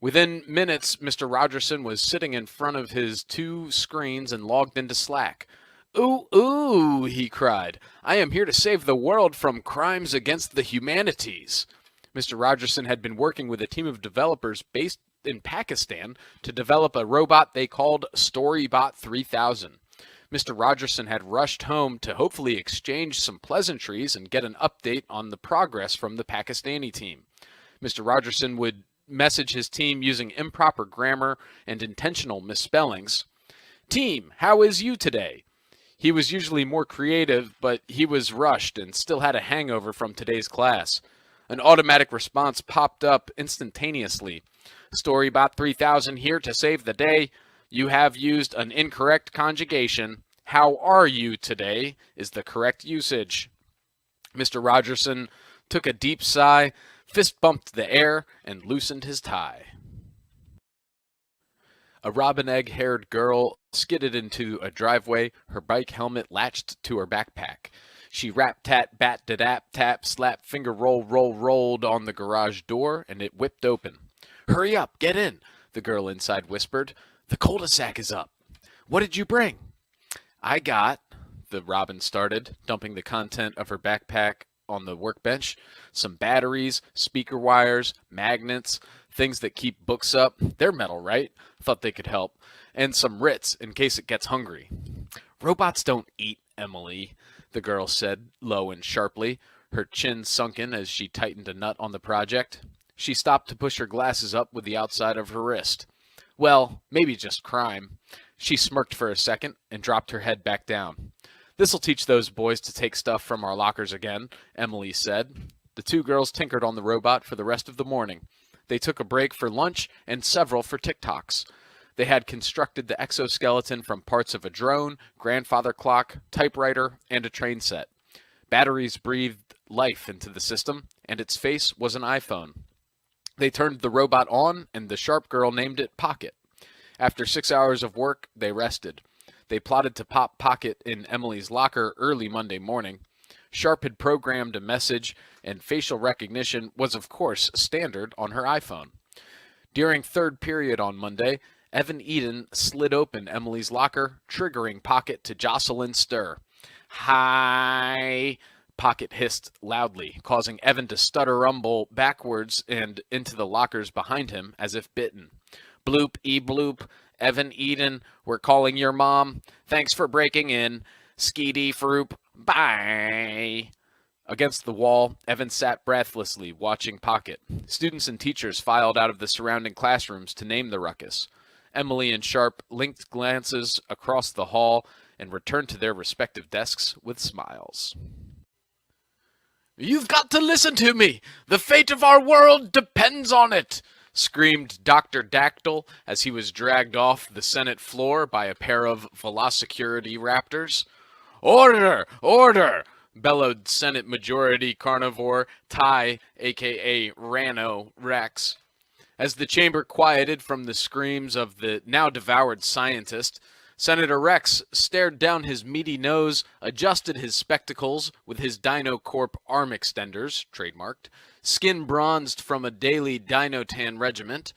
Within minutes, Mr. Rogerson was sitting in front of his 2 screens and logged into Slack. "Ooh, ooh," he cried. "I am here to save the world from crimes against the humanities." Mr. Rogerson had been working with a team of developers based in Pakistan to develop a robot they called StoryBot 3000. Mr. Rogerson had rushed home to hopefully exchange some pleasantries and get an update on the progress from the Pakistani team. Mr. Rogerson would message his team using improper grammar and intentional misspellings. "Team, how is you today?" He was usually more creative, but he was rushed and still had a hangover from today's class. An automatic response popped up instantaneously. "StoryBot 3000 here to save the day. You have used an incorrect conjugation. How are you today is the correct usage." Mr. Rogerson took a deep sigh, fist bumped the air, and loosened his tie. A robin egg-haired girl skidded into a driveway, her bike helmet latched to her backpack. She rap-tat-bat-da-dap-tap, slap, finger rolled on the garage door, and it whipped open. "Hurry up, get in," the girl inside whispered. "The cul-de-sac is up." "What did you bring?" "I got," the robin started, dumping the content of her backpack on the workbench, "some batteries, speaker wires, magnets, things that keep books up. They're metal, right? Thought they could help. And some Ritz in case it gets hungry." "Robots don't eat, Emily," the girl said, low and sharply, her chin sunken as she tightened a nut on the project. She stopped to push her glasses up with the outside of her wrist. "Well, maybe just crime." She smirked for a second and dropped her head back down. "This'll teach those boys to take stuff from our lockers again," Emily said. The 2 girls tinkered on the robot for the rest of the morning. They took a break for lunch and several for TikToks. They had constructed the exoskeleton from parts of a drone, grandfather clock, typewriter, and a train set. Batteries breathed life into the system, and its face was an iPhone. They turned the robot on, and the Sharp girl named it Pocket. After 6 hours of work, they rested. They plotted to pop Pocket in Emily's locker early Monday morning. Sharp had programmed a message, and facial recognition was, of course, standard on her iPhone. During third period on Monday, Evan Eden slid open Emily's locker, triggering Pocket to jostle and stir. "Hi," Pocket hissed loudly, causing Evan to stutter rumble backwards and into the lockers behind him as if bitten. "Bloop-e-bloop, Evan Eden, we're calling your mom. Thanks for breaking in. Skeety-froop, bye." Against the wall, Evan sat breathlessly, watching Pocket. Students and teachers filed out of the surrounding classrooms to name the ruckus. Emily and Sharp linked glances across the hall and returned to their respective desks with smiles. "You've got to listen to me! The fate of our world depends on it!" screamed Dr. Dactyl as he was dragged off the Senate floor by a pair of velociraptor raptors. "Order! Order!" bellowed Senate Majority Carnivore Ty, a.k.a. Rano Rex. As the chamber quieted from the screams of the now-devoured scientist, Senator Rex stared down his meaty nose, adjusted his spectacles with his Dino Corp arm extenders, trademarked, skin bronzed from a daily Dinotan regiment.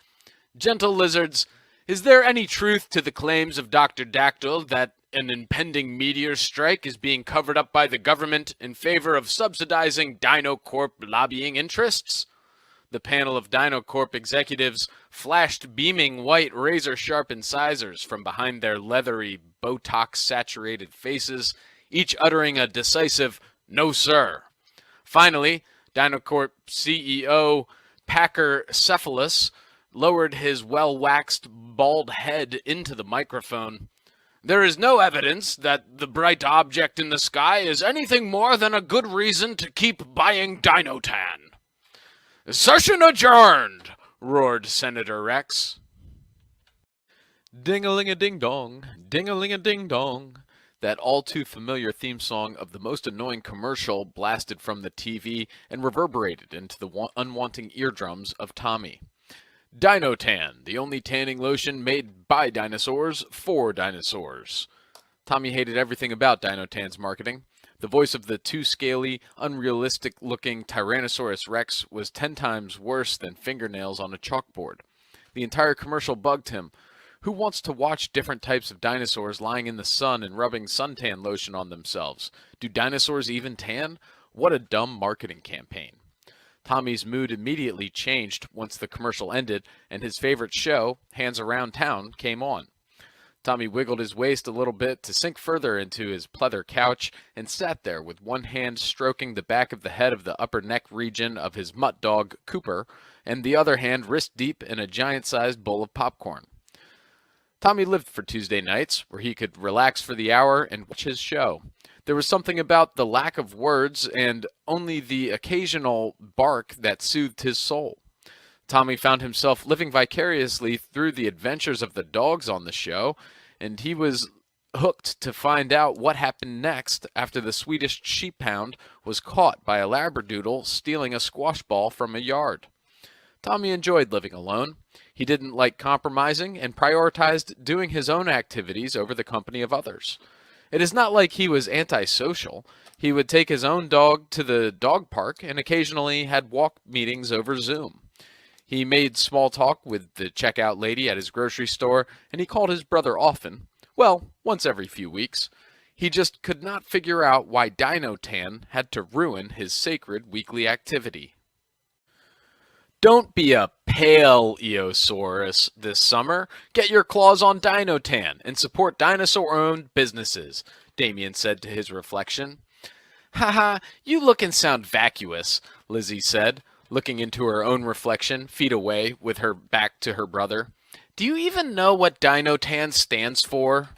"Gentle lizards, is there any truth to the claims of Dr. Dactyl that an impending meteor strike is being covered up by the government in favor of subsidizing Dino Corp lobbying interests?" The panel of Dino Corp executives flashed beaming white razor-sharp incisors from behind their leathery, Botox-saturated faces, each uttering a decisive, "No, sir." Finally, Dino Corp CEO Packer Cephalus lowered his well-waxed, bald head into the microphone. "There is no evidence that the bright object in the sky is anything more than a good reason to keep buying Dinotan." "Session adjourned!" roared Senator Rex. Ding-a-ling-a-ding-dong, ding-a-ling-a-ding-dong. That all-too-familiar theme song of the most annoying commercial blasted from the TV and reverberated into the unwanting eardrums of Tommy. Dinotan, the only tanning lotion made by dinosaurs for dinosaurs. Tommy hated everything about Dinotan's marketing. The voice of the too-scaly, unrealistic-looking Tyrannosaurus Rex was 10 times worse than fingernails on a chalkboard. The entire commercial bugged him. Who wants to watch different types of dinosaurs lying in the sun and rubbing suntan lotion on themselves? Do dinosaurs even tan? What a dumb marketing campaign. Tommy's mood immediately changed once the commercial ended and his favorite show, Hands Around Town, came on. Tommy wiggled his waist a little bit to sink further into his pleather couch and sat there with one hand stroking the back of the head of the upper neck region of his mutt dog, Cooper, and the other hand wrist deep in a giant-sized bowl of popcorn. Tommy lived for Tuesday nights, where he could relax for the hour and watch his show. There was something about the lack of words and only the occasional bark that soothed his soul. Tommy found himself living vicariously through the adventures of the dogs on the show, and he was hooked to find out what happened next after the Swedish sheephound was caught by a labradoodle stealing a squash ball from a yard. Tommy enjoyed living alone. He didn't like compromising and prioritized doing his own activities over the company of others. It is not like he was antisocial. He would take his own dog to the dog park and occasionally had walk meetings over Zoom. He made small talk with the checkout lady at his grocery store, and he called his brother often. Well, once every few weeks. He just could not figure out why Dinotan had to ruin his sacred weekly activity. Don't be a pale Eosaurus this summer. Get your claws on Dinotan and support dinosaur-owned businesses, Damien said to his reflection. Haha, you look and sound vacuous, Lizzie said, looking into her own reflection, feet away, with her back to her brother. Do you even know what Dinotan stands for?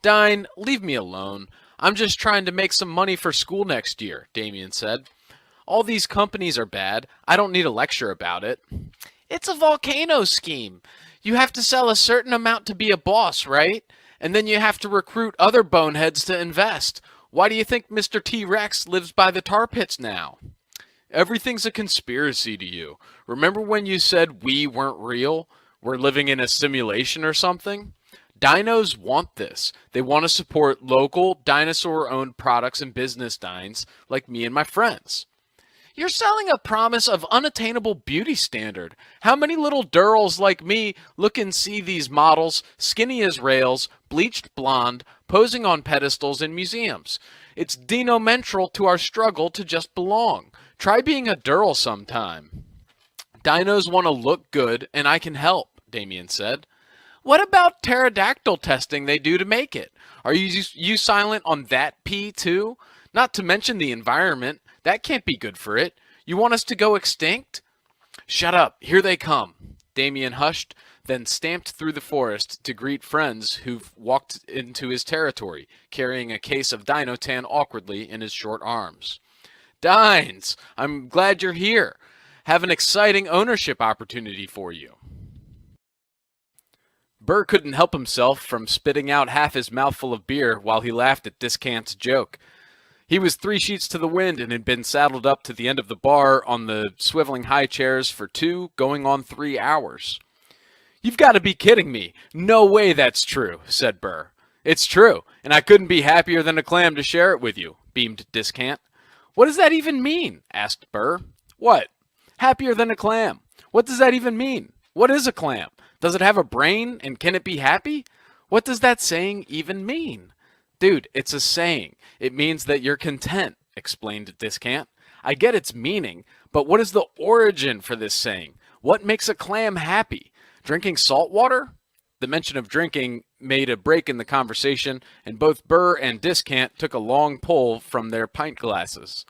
Dine, leave me alone. I'm just trying to make some money for school next year, Damien said. All these companies are bad. I don't need a lecture about it. It's a volcano scheme. You have to sell a certain amount to be a boss, right? And then you have to recruit other boneheads to invest. Why do you think Mr. T-Rex lives by the tar pits now? Everything's a conspiracy to you. Remember when you said we weren't real? We're living in a simulation or something? Dinos want this. They want to support local, dinosaur-owned products and business dines like me and my friends. You're selling a promise of unattainable beauty standard. How many little durls like me look and see these models, skinny as rails, bleached blonde, posing on pedestals in museums? It's denomentral to our struggle to just belong. Try being a durl sometime. Dinos want to look good, and I can help, Damien said. What about pterodactyl testing they do to make it? Are you silent on that P too? Not to mention the environment. That can't be good for it. You want us to go extinct? Shut up. Here they come. Damien hushed, then stamped through the forest to greet friends who've walked into his territory, carrying a case of Dinotan awkwardly in his short arms. Dines, I'm glad you're here. Have an exciting ownership opportunity for you. Burr couldn't help himself from spitting out half his mouthful of beer while he laughed at Discant's joke. He was 3 sheets to the wind and had been saddled up to the end of the bar on the swiveling high chairs for 2, going on 3 hours. You've got to be kidding me. No way that's true, said Burr. It's true, and I couldn't be happier than a clam to share it with you, beamed Discant. What does that even mean? Asked Burr. What? Happier than a clam. What does that even mean? What is a clam? Does it have a brain, and can it be happy? What does that saying even mean? Dude, it's a saying. It means that you're content, explained Discant. I get its meaning, but what is the origin for this saying? What makes a clam happy? Drinking salt water? The mention of drinking made a break in the conversation, and both Burr and Discant took a long pull from their pint glasses.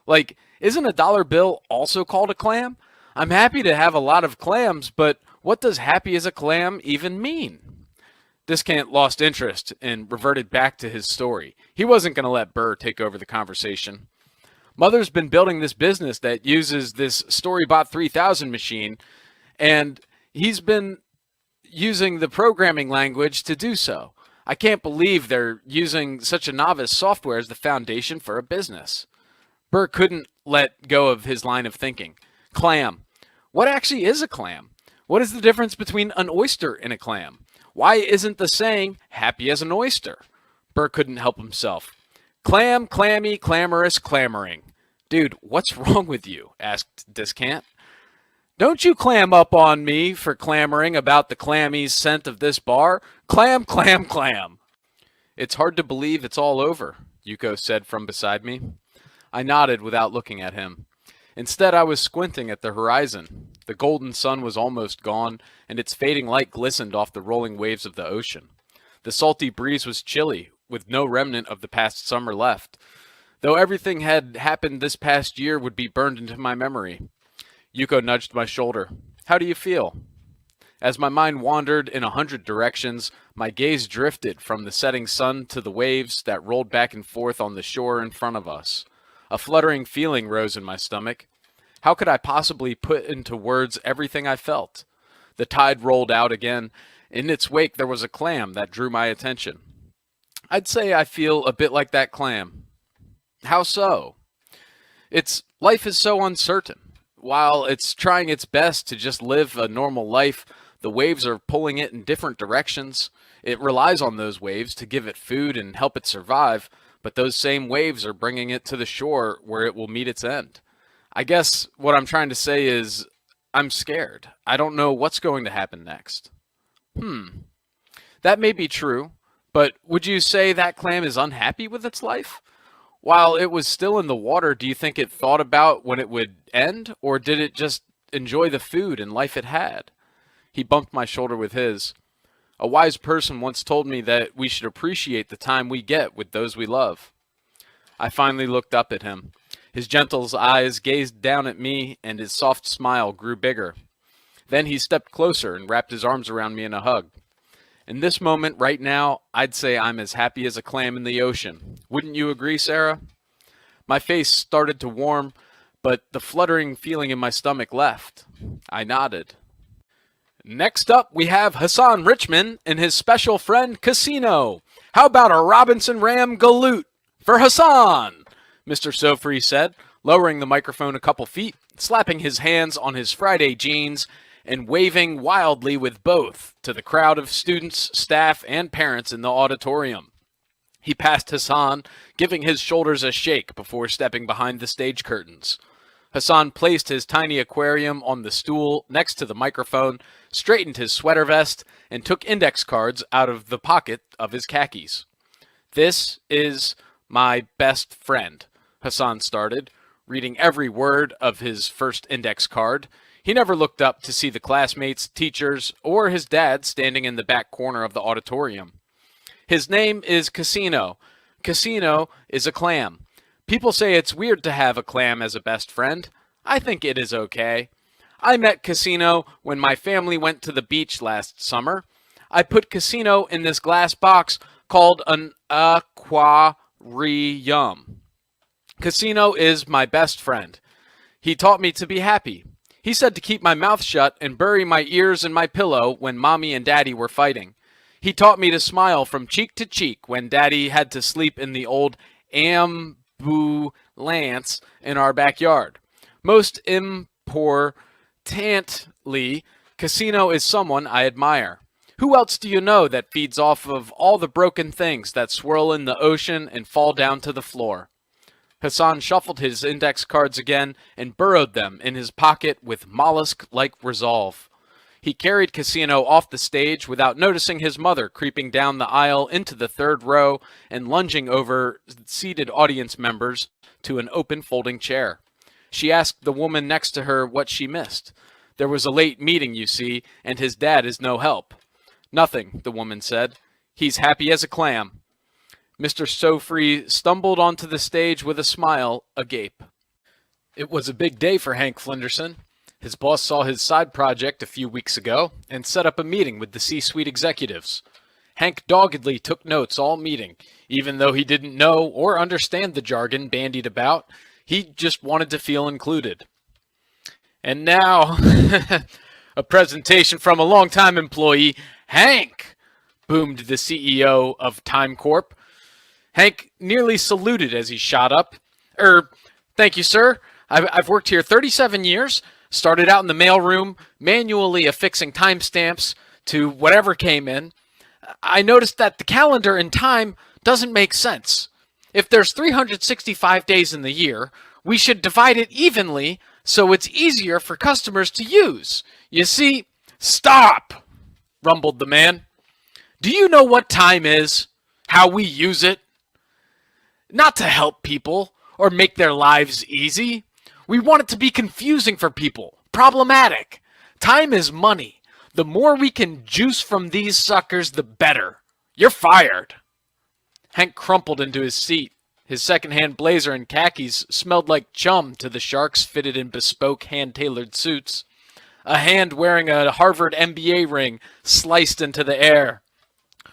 Like, isn't a dollar bill also called a clam? I'm happy to have a lot of clams, but what does happy as a clam even mean? Discant lost interest and reverted back to his story. He wasn't going to let Burr take over the conversation. Mother's been building this business that uses this Storybot 3000 machine, and he's been using the programming language to do so. I can't believe they're using such a novice software as the foundation for a business. Burr couldn't let go of his line of thinking. Clam. What actually is a clam? What is the difference between an oyster and a clam? Why isn't the saying happy as an oyster? Burr couldn't help himself. Clam, clammy, clamorous, clamoring. Dude, what's wrong with you? Asked Discant. Don't you clam up on me for clamoring about the clammy scent of this bar. Clam, clam, clam. It's hard to believe it's all over, Yuko said from beside me. I nodded without looking at him. Instead, I was squinting at the horizon. The golden sun was almost gone, and its fading light glistened off the rolling waves of the ocean. The salty breeze was chilly, with no remnant of the past summer left, though everything had happened this past year would be burned into my memory. Yuko nudged my shoulder. How do you feel? As my mind wandered in 100 directions, my gaze drifted from the setting sun to the waves that rolled back and forth on the shore in front of us. A fluttering feeling rose in my stomach. How could I possibly put into words everything I felt? The tide rolled out again. In its wake, there was a clam that drew my attention. I'd say I feel a bit like that clam. How so? Life is so uncertain. While it's trying its best to just live a normal life, the waves are pulling it in different directions. It relies on those waves to give it food and help it survive, but those same waves are bringing it to the shore where it will meet its end. I guess what I'm trying to say is I'm scared. I don't know what's going to happen next. That may be true, but would you say that clam is unhappy with its life? While it was still in the water, do you think it thought about when it would end, or did it just enjoy the food and life it had? He bumped my shoulder with his. A wise person once told me that we should appreciate the time we get with those we love. I finally looked up at him. His gentle eyes gazed down at me, and his soft smile grew bigger. Then he stepped closer and wrapped his arms around me in a hug. In this moment, right now, I'd say I'm as happy as a clam in the ocean. Wouldn't you agree, Sarah? My face started to warm, but the fluttering feeling in my stomach left. I nodded. Next up, we have Hassan Richmond and his special friend Casino. How about a Robinson Ram galoot for Hassan? Mr. Sofri said, lowering the microphone a couple feet, slapping his hands on his Friday jeans, and waving wildly with both to the crowd of students, staff, and parents in the auditorium. He passed Hassan, giving his shoulders a shake before stepping behind the stage curtains. Hassan placed his tiny aquarium on the stool next to the microphone, straightened his sweater vest, and took index cards out of the pocket of his khakis. "This is my best friend," Hassan started, reading every word of his first index card. He never looked up to see the classmates, teachers, or his dad standing in the back corner of the auditorium. "His name is Casino. Casino is a clam. People say it's weird to have a clam as a best friend. I think it is okay. I met Casino when my family went to the beach last summer. I put Casino in this glass box called an aquarium. Casino is my best friend. He taught me to be happy. He said to keep my mouth shut and bury my ears in my pillow when Mommy and Daddy were fighting. He taught me to smile from cheek to cheek when Daddy had to sleep in the old ambulance in our backyard. Most importantly, Casino is someone I admire. Who else do you know that feeds off of all the broken things that swirl in the ocean and fall down to the floor?" Hassan shuffled his index cards again and burrowed them in his pocket with mollusk-like resolve. He carried Casino off the stage without noticing his mother creeping down the aisle into the third row and lunging over seated audience members to an open folding chair. She asked the woman next to her what she missed. "There was a late meeting, you see, and his dad is no help." "Nothing," the woman said. "He's happy as a clam." Mr. Sofri stumbled onto the stage with a smile agape. It was a big day for Hank Flinderson. His boss saw his side project a few weeks ago and set up a meeting with the C-suite executives. Hank doggedly took notes all meeting, even though he didn't know or understand the jargon bandied about. He just wanted to feel included. "And now, a presentation from a longtime employee, Hank," boomed the CEO of Time Corp. Hank nearly saluted as he shot up. Thank you, sir. I've worked here 37 years. Started out in the mailroom, manually affixing timestamps to whatever came in. I noticed that the calendar in time doesn't make sense. If there's 365 days in the year, we should divide it evenly so it's easier for customers to use. You see, stop, rumbled the man. Do you know what time is? How we use it? Not to help people or make their lives easy. We want it to be confusing for people, problematic. Time is money. The more we can juice from these suckers, the better. You're fired. Hank crumpled into his seat. His second-hand blazer and khakis smelled like chum to the sharks fitted in bespoke hand-tailored suits. A hand wearing a Harvard MBA ring sliced into the air.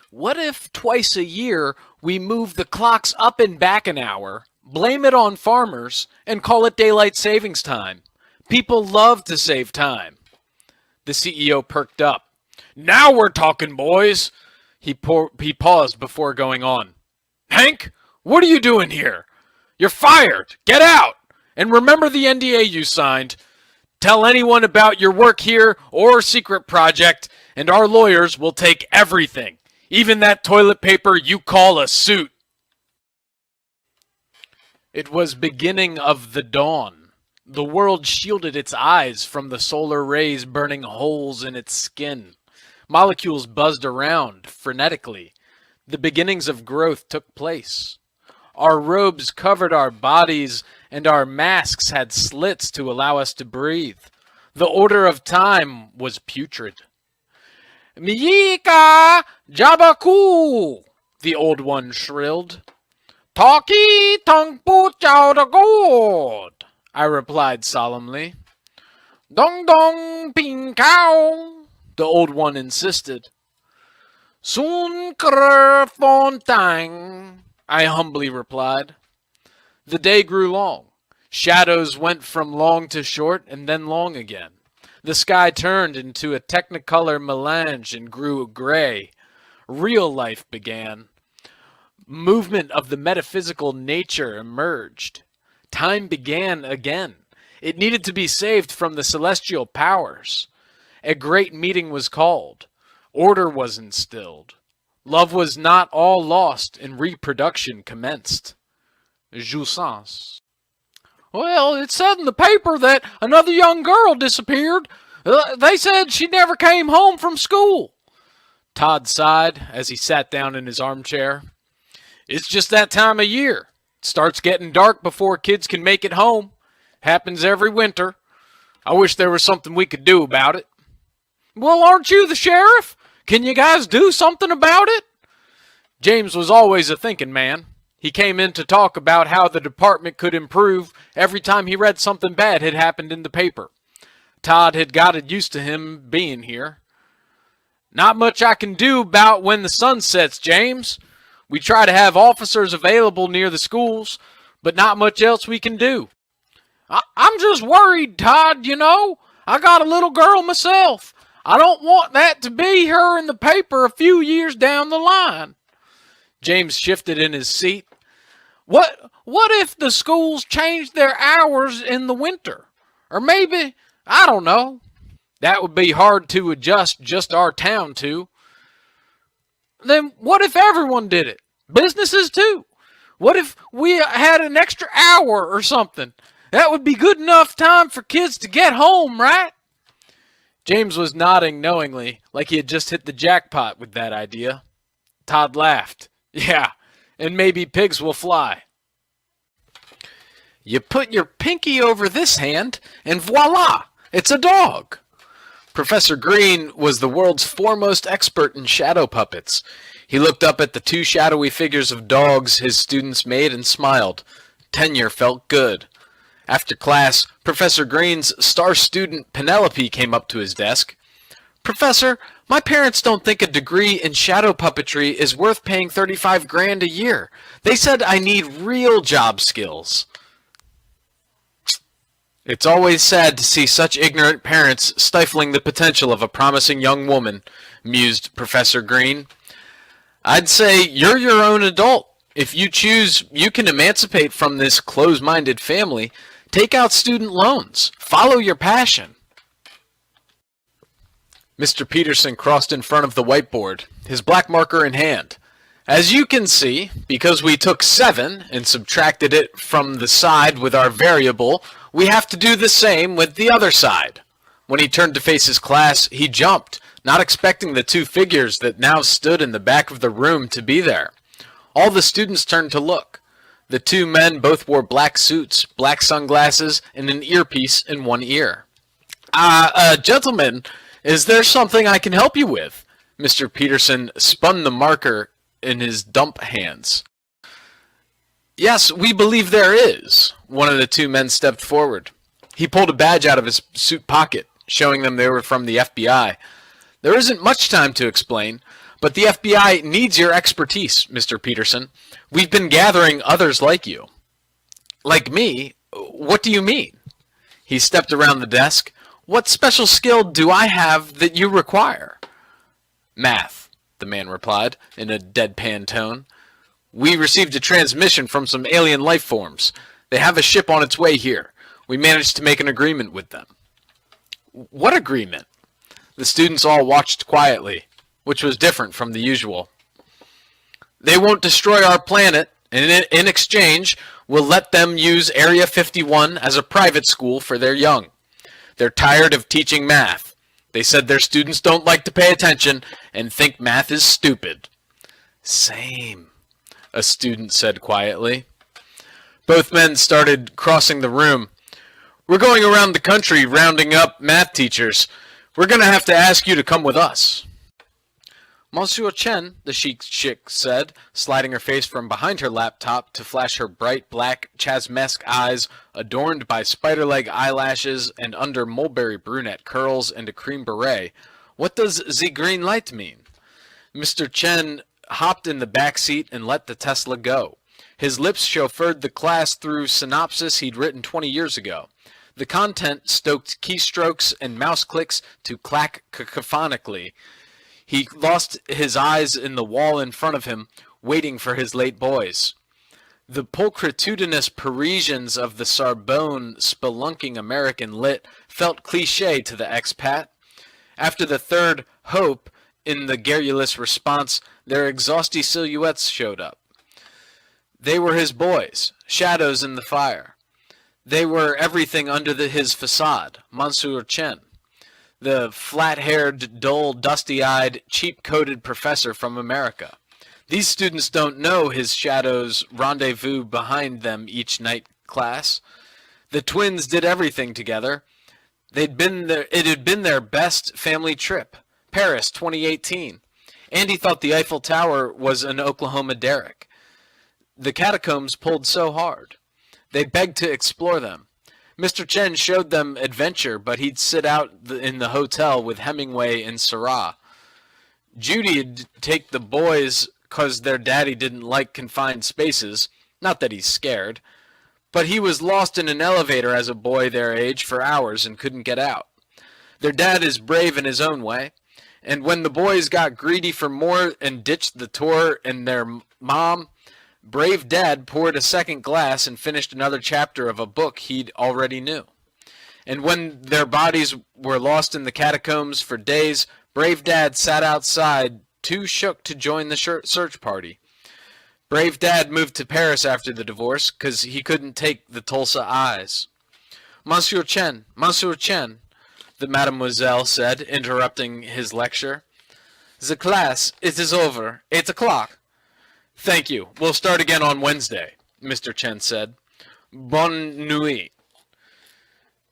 What if twice a year we move the clocks up and back an hour, blame it on farmers, and call it daylight savings time? People love to save time. The CEO perked up. Now we're talking, boys. He paused before going on. Hank, what are you doing here? You're fired. Get out. And remember the NDA you signed. Tell anyone about your work here or secret project, and our lawyers will take everything, even that toilet paper you call a suit. It was beginning of the dawn. The world shielded its eyes from the solar rays burning holes in its skin. Molecules buzzed around frenetically. The beginnings of growth took place. Our robes covered our bodies, and our masks had slits to allow us to breathe. The order of time was putrid. Miyika Jabaku, the old one shrilled. Talkie Tongpu Chao the God, I replied solemnly. Dong Dong Ping Cow, the old one insisted. Sun Kr Fontang, I humbly replied. The day grew long. Shadows went from long to short and then long again. The sky turned into a technicolor melange and grew gray. Real life began. Movement of the metaphysical nature emerged. Time began again. It needed to be saved from the celestial powers. A great meeting was called. Order was instilled. Love was not all lost, and reproduction commenced. Jouissance. Well, it said in the paper that another young girl disappeared. They said she never came home from school. Todd sighed as he sat down in his armchair. It's just that time of year. It starts getting dark before kids can make it home. Happens every winter. I wish there was something we could do about it. Well, aren't you the sheriff? Can you guys do something about it? James was always a thinking man. He came in to talk about how the department could improve every time he read something bad had happened in the paper. Todd had got it used to him being here. Not much I can do about when the sun sets, James. We try to have officers available near the schools, but not much else we can do. I'm just worried, Todd, you know. I got a little girl myself. I don't want that to be her in the paper a few years down the line. James shifted in his seat. What if the schools changed their hours in the winter? Or maybe, I don't know. That would be hard to adjust just our town to. Then what if everyone did it? Businesses too. What if we had an extra hour or something? That would be good enough time for kids to get home, right? James was nodding knowingly, like he had just hit the jackpot with that idea. Todd laughed. Yeah, and maybe pigs will fly. You put your pinky over this hand, and voila, it's a dog. Professor Green was the world's foremost expert in shadow puppets. He looked up at the two shadowy figures of dogs his students made and smiled. Tenure felt good. After class, Professor Green's star student Penelope came up to his desk. Professor, my parents don't think a degree in shadow puppetry is worth paying $35,000 a year. They said I need real job skills. It's always sad to see such ignorant parents stifling the potential of a promising young woman, mused Professor Green. I'd say you're your own adult. If you choose, you can emancipate from this close-minded family. Take out student loans. Follow your passion. Mr. Peterson crossed in front of the whiteboard, his black marker in hand. As you can see, because we took 7 and subtracted it from the side with our variable, we have to do the same with the other side. When he turned to face his class, he jumped, not expecting the two figures that now stood in the back of the room to be there. All the students turned to look. The two men both wore black suits, black sunglasses, and an earpiece in one ear. Gentlemen, is there something I can help you with? Mr. Peterson spun the marker in his dump hands. Yes, we believe there is. One of the two men stepped forward. He pulled a badge out of his suit pocket, showing them they were from the FBI. There isn't much time to explain, but the FBI needs your expertise, Mr. Peterson. We've been gathering others like you. Like me? What do you mean? He stepped around the desk. What special skill do I have that you require? Math, the man replied, in a deadpan tone. We received a transmission from some alien life forms. They have a ship on its way here. We managed to make an agreement with them. What agreement? The students all watched quietly, which was different from the usual. They won't destroy our planet, and in exchange, we'll let them use Area 51 as a private school for their young. They're tired of teaching math. They said their students don't like to pay attention and think math is stupid. Same, a student said quietly. Both men started crossing the room. We're going around the country rounding up math teachers. We're going to have to ask you to come with us. Monsieur Chen, the chic said, sliding her face from behind her laptop to flash her bright black chasmesque eyes adorned by spider-leg eyelashes and under mulberry brunette curls and a cream beret. What does the green light mean? Mr. Chen hopped in the back seat and let the Tesla go. His lips chauffeured the class through synopsis he'd written 20 years ago. The content stoked keystrokes and mouse clicks to clack cacophonically. He lost his eyes in the wall in front of him, waiting for his late boys. The pulchritudinous Parisians of the Sorbonne spelunking American lit felt cliché to the expat. After the third hope in the garrulous response, their exhausty silhouettes showed up. They were his boys, shadows in the fire. They were everything under his facade, Monsieur Chen, the flat-haired, dull, dusty-eyed, cheap-coated professor from America. These students don't know his shadows rendezvous behind them each night class. The twins did everything together. It had been their best family trip. Paris, 2018. Andy thought the Eiffel Tower was an Oklahoma derrick. The catacombs pulled so hard. They begged to explore them. Mr. Chen showed them adventure, but he'd sit out in the hotel with Hemingway and Seurat. Judy'd take the boys because their daddy didn't like confined spaces. Not that he's scared. But he was lost in an elevator as a boy their age for hours and couldn't get out. Their dad is brave in his own way. And when the boys got greedy for more and ditched the tour and their mom, brave dad poured a second glass and finished another chapter of a book he'd already knew. And when their bodies were lost in the catacombs for days, brave dad sat outside, too shook to join the search party. Brave dad moved to Paris after the divorce because he couldn't take the Tulsa eyes. Monsieur Chen, the mademoiselle said, interrupting his lecture. The class, it is over. 8 o'clock. Thank you. We'll start again on Wednesday, Mr. Chen said. Bonne nuit.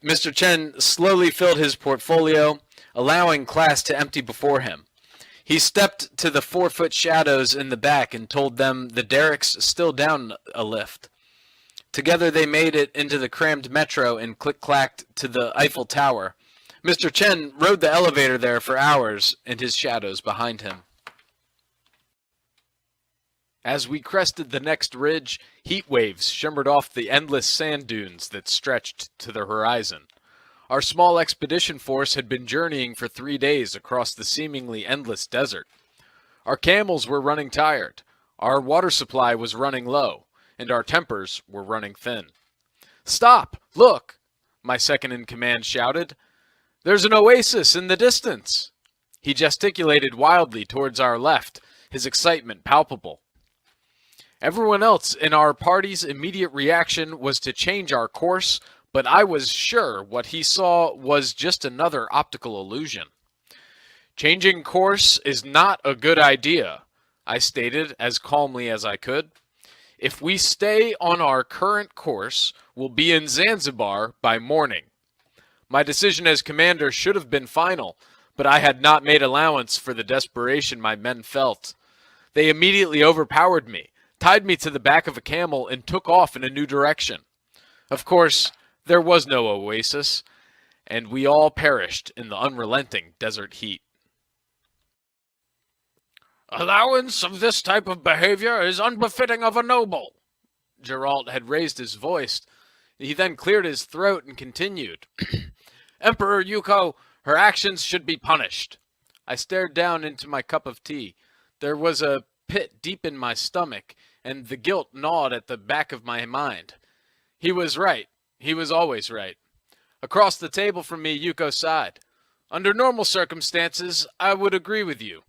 Mr. Chen slowly filled his portfolio, allowing class to empty before him. He stepped to the 4-foot shadows in the back and told them the derricks still down a lift. Together they made it into the crammed metro and click-clacked to the Eiffel Tower. Mr. Chen rode the elevator there for hours and his shadows behind him. As we crested the next ridge, heat waves shimmered off the endless sand dunes that stretched to the horizon. Our small expedition force had been journeying for 3 days across the seemingly endless desert. Our camels were running tired, our water supply was running low, and our tempers were running thin. "Stop! Look!" my second-in-command shouted. "There's an oasis in the distance!" He gesticulated wildly towards our left, his excitement palpable. Everyone else in our party's immediate reaction was to change our course, but I was sure what he saw was just another optical illusion. "Changing course is not a good idea," I stated as calmly as I could. "If we stay on our current course, we'll be in Zanzibar by morning." My decision as commander should have been final, but I had not made allowance for the desperation my men felt. They immediately overpowered me, tied me to the back of a camel, and took off in a new direction. Of course, there was no oasis, and we all perished in the unrelenting desert heat. "Allowance of this type of behavior is unbefitting of a noble." Geralt had raised his voice. He then cleared his throat and continued. "Emperor Yuko, her actions should be punished." I stared down into my cup of tea. There was a pit deep in my stomach, and the guilt gnawed at the back of my mind. He was right. He was always right. Across the table from me, Yuko sighed. "Under normal circumstances, I would agree with you.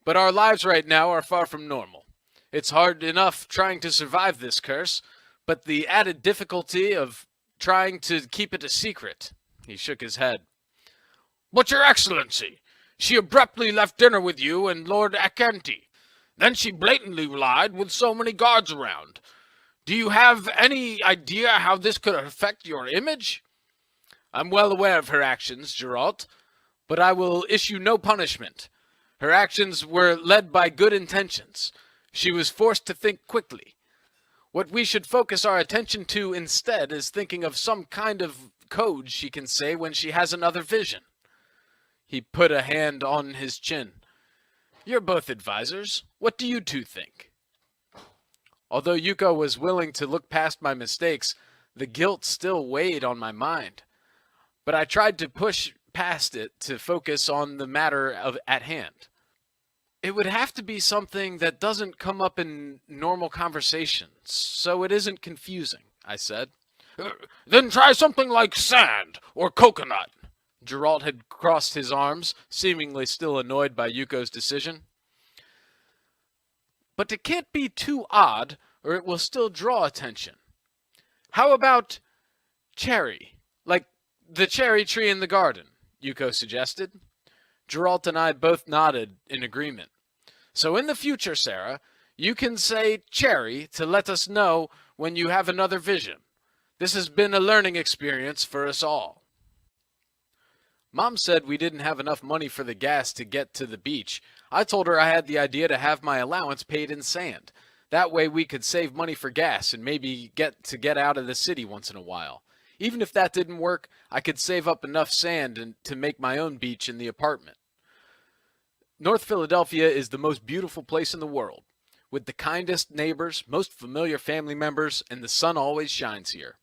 But our lives right now are far from normal. It's hard enough trying to survive this curse, but the added difficulty of trying to keep it a secret." He shook his head. "But your excellency, she abruptly left dinner with you and Lord Akenti. Then she blatantly lied with so many guards around. Do you have any idea how this could affect your image?" "I'm well aware of her actions, Geralt, but I will issue no punishment. Her actions were led by good intentions. She was forced to think quickly. What we should focus our attention to instead is thinking of some kind of code she can say when she has another vision." He put a hand on his chin. "You're both advisors. What do you two think?" Although Yuko was willing to look past my mistakes, the guilt still weighed on my mind. but I tried to push past it to focus on the matter at hand. It would have to be something that doesn't come up in normal conversations, so it isn't confusing, I said. Then try something like sand or coconut. Geralt had crossed his arms, seemingly still annoyed by Yuko's decision. But it can't be too odd, or it will still draw attention. How about cherry? Like the cherry tree in the garden, Yuko suggested. Geralt and I both nodded in agreement. So in the future, Sarah, you can say cherry to let us know when you have another vision. This has been a learning experience for us all. Mom said we didn't have enough money for the gas to get to the beach. I told her I had the idea to have my allowance paid in sand. That way we could save money for gas and maybe get out of the city once in a while. Even if that didn't work, I could save up enough sand to make my own beach in the apartment. North Philadelphia is the most beautiful place in the world, with the kindest neighbors, most familiar family members, and the sun always shines here.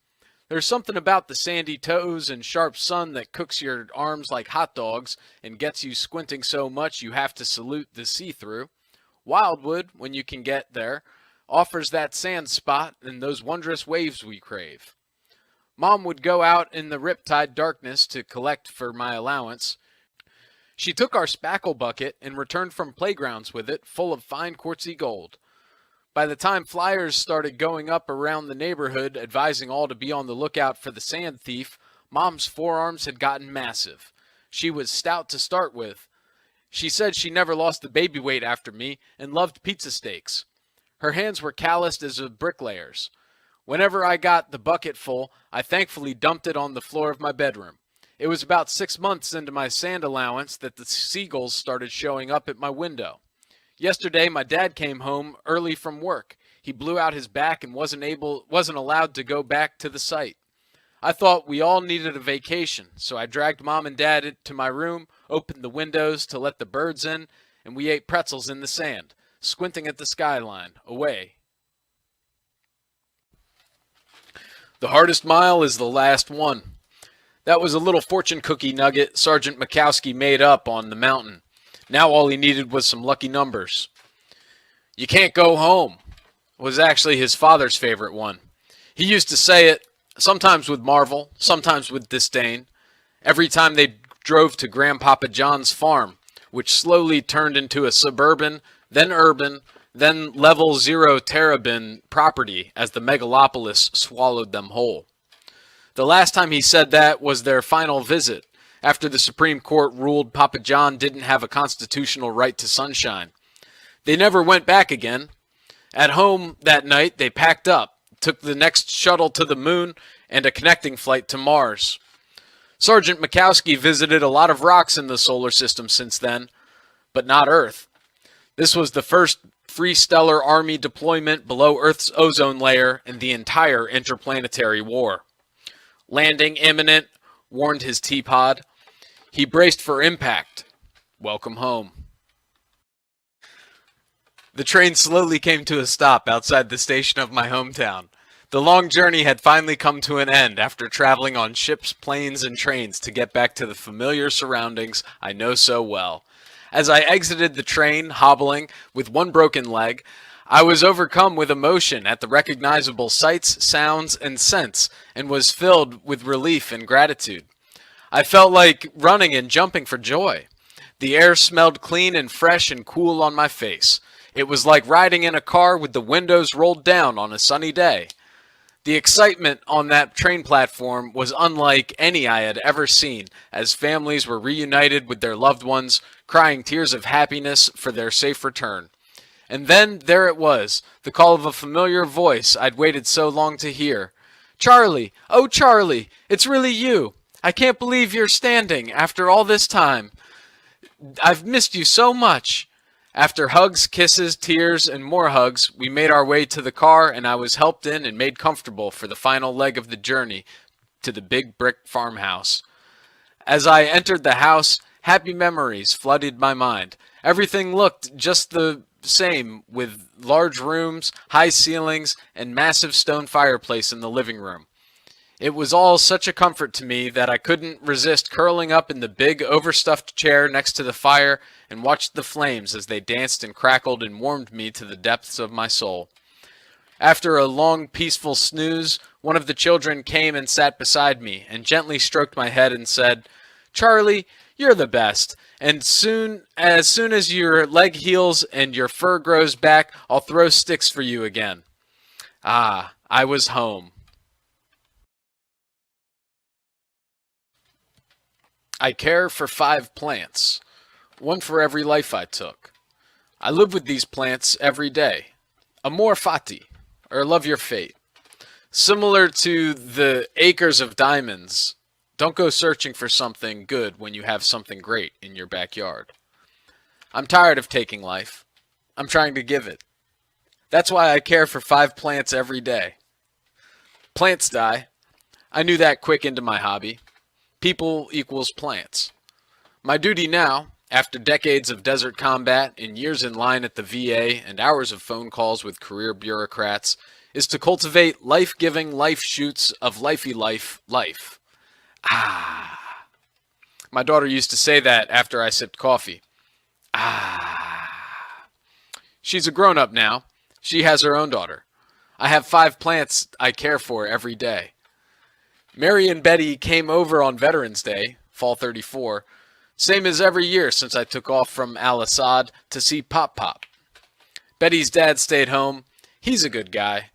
There's something about the sandy toes and sharp sun that cooks your arms like hot dogs and gets you squinting so much you have to salute the see-through. Wildwood, when you can get there, offers that sand spot and those wondrous waves we crave. Mom would go out in the riptide darkness to collect for my allowance. She took our spackle bucket and returned from playgrounds with it, full of fine quartzy gold. By the time flyers started going up around the neighborhood advising all to be on the lookout for the sand thief, Mom's forearms had gotten massive. She was stout to start with. She said she never lost the baby weight after me and loved pizza steaks. Her hands were calloused as a bricklayer's. Whenever I got the bucket full, I thankfully dumped it on the floor of my bedroom. It was about 6 months into my sand allowance that the seagulls started showing up at my window. Yesterday, my dad came home early from work. He blew out his back and wasn't allowed to go back to the site. I thought we all needed a vacation, so I dragged Mom and Dad to my room, opened the windows to let the birds in, and we ate pretzels in the sand, squinting at the skyline, away. The hardest mile is the last one. That was a little fortune cookie nugget Sergeant Mikowski made up on the mountain. Now all he needed was some lucky numbers. You can't go home was actually his father's favorite one. He used to say it, sometimes with marvel, sometimes with disdain, every time they drove to Grandpapa John's farm, which slowly turned into a suburban, then urban, then level 0 terrabin property as the megalopolis swallowed them whole. The last time he said that was their final visit, after the Supreme Court ruled Papa John didn't have a constitutional right to sunshine. They never went back again. At home that night, they packed up, took the next shuttle to the moon, and a connecting flight to Mars. Sergeant Mikowski visited a lot of rocks in the solar system since then, but not Earth. This was the first Free Stellar Army deployment below Earth's ozone layer in the entire interplanetary war. Landing imminent, warned his T-pod. He braced for impact. Welcome home. The train slowly came to a stop outside the station of my hometown. The long journey had finally come to an end after traveling on ships, planes, and trains to get back to the familiar surroundings I know so well. As I exited the train, hobbling, with one broken leg, I was overcome with emotion at the recognizable sights, sounds, and scents, and was filled with relief and gratitude. I felt like running and jumping for joy. The air smelled clean and fresh and cool on my face. It was like riding in a car with the windows rolled down on a sunny day. The excitement on that train platform was unlike any I had ever seen, as families were reunited with their loved ones, crying tears of happiness for their safe return. And then there it was, the call of a familiar voice I'd waited so long to hear. "Charlie! Oh, Charlie! It's really you! I can't believe you're standing after all this time. I've missed you so much." After hugs, kisses, tears, and more hugs, we made our way to the car, and I was helped in and made comfortable for the final leg of the journey to the big brick farmhouse. As I entered the house, happy memories flooded my mind. Everything looked just the same, with large rooms, high ceilings, and massive stone fireplace in the living room. It was all such a comfort to me that I couldn't resist curling up in the big overstuffed chair next to the fire and watched the flames as they danced and crackled and warmed me to the depths of my soul. After a long, peaceful snooze, one of the children came and sat beside me and gently stroked my head and said, "Charlie, you're the best, and as soon as your leg heals and your fur grows back, I'll throw sticks for you again." Ah, I was home. I care for 5 plants, one for every life I took. I live with these plants every day. Amor fati, or love your fate. Similar to the acres of diamonds, don't go searching for something good when you have something great in your backyard. I'm tired of taking life. I'm trying to give it. That's why I care for 5 plants every day. Plants die. I knew that quick into my hobby. People equals plants. My duty now, after decades of desert combat and years in line at the VA and hours of phone calls with career bureaucrats, is to cultivate life-giving life shoots of lifey life. Ah. My daughter used to say that after I sipped coffee. Ah. She's a grown-up now. She has her own daughter. I have 5 plants I care for every day. Mary and Betty came over on Veterans Day, Fall 34, same as every year since I took off from Al-Assad to see Pop Pop. Betty's dad stayed home. He's a good guy.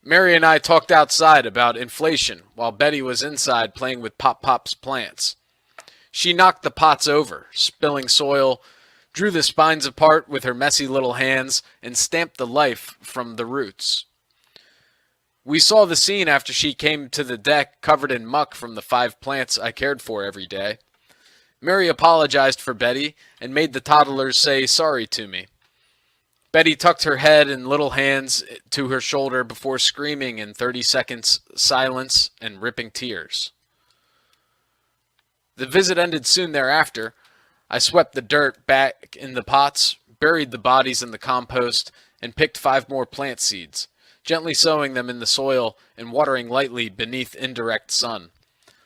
Mary and I talked outside about inflation while Betty was inside playing with Pop Pop's plants. She knocked the pots over, spilling soil, drew the spines apart with her messy little hands, and stamped the life from the roots. We saw the scene after she came to the deck covered in muck from the 5 plants I cared for every day. Mary apologized for Betty and made the toddlers say sorry to me. Betty tucked her head and little hands to her shoulder before screaming in 30 seconds silence and ripping tears. The visit ended soon thereafter. I swept the dirt back in the pots, buried the bodies in the compost, and picked 5 more plant seeds, gently sowing them in the soil and watering lightly beneath indirect sun.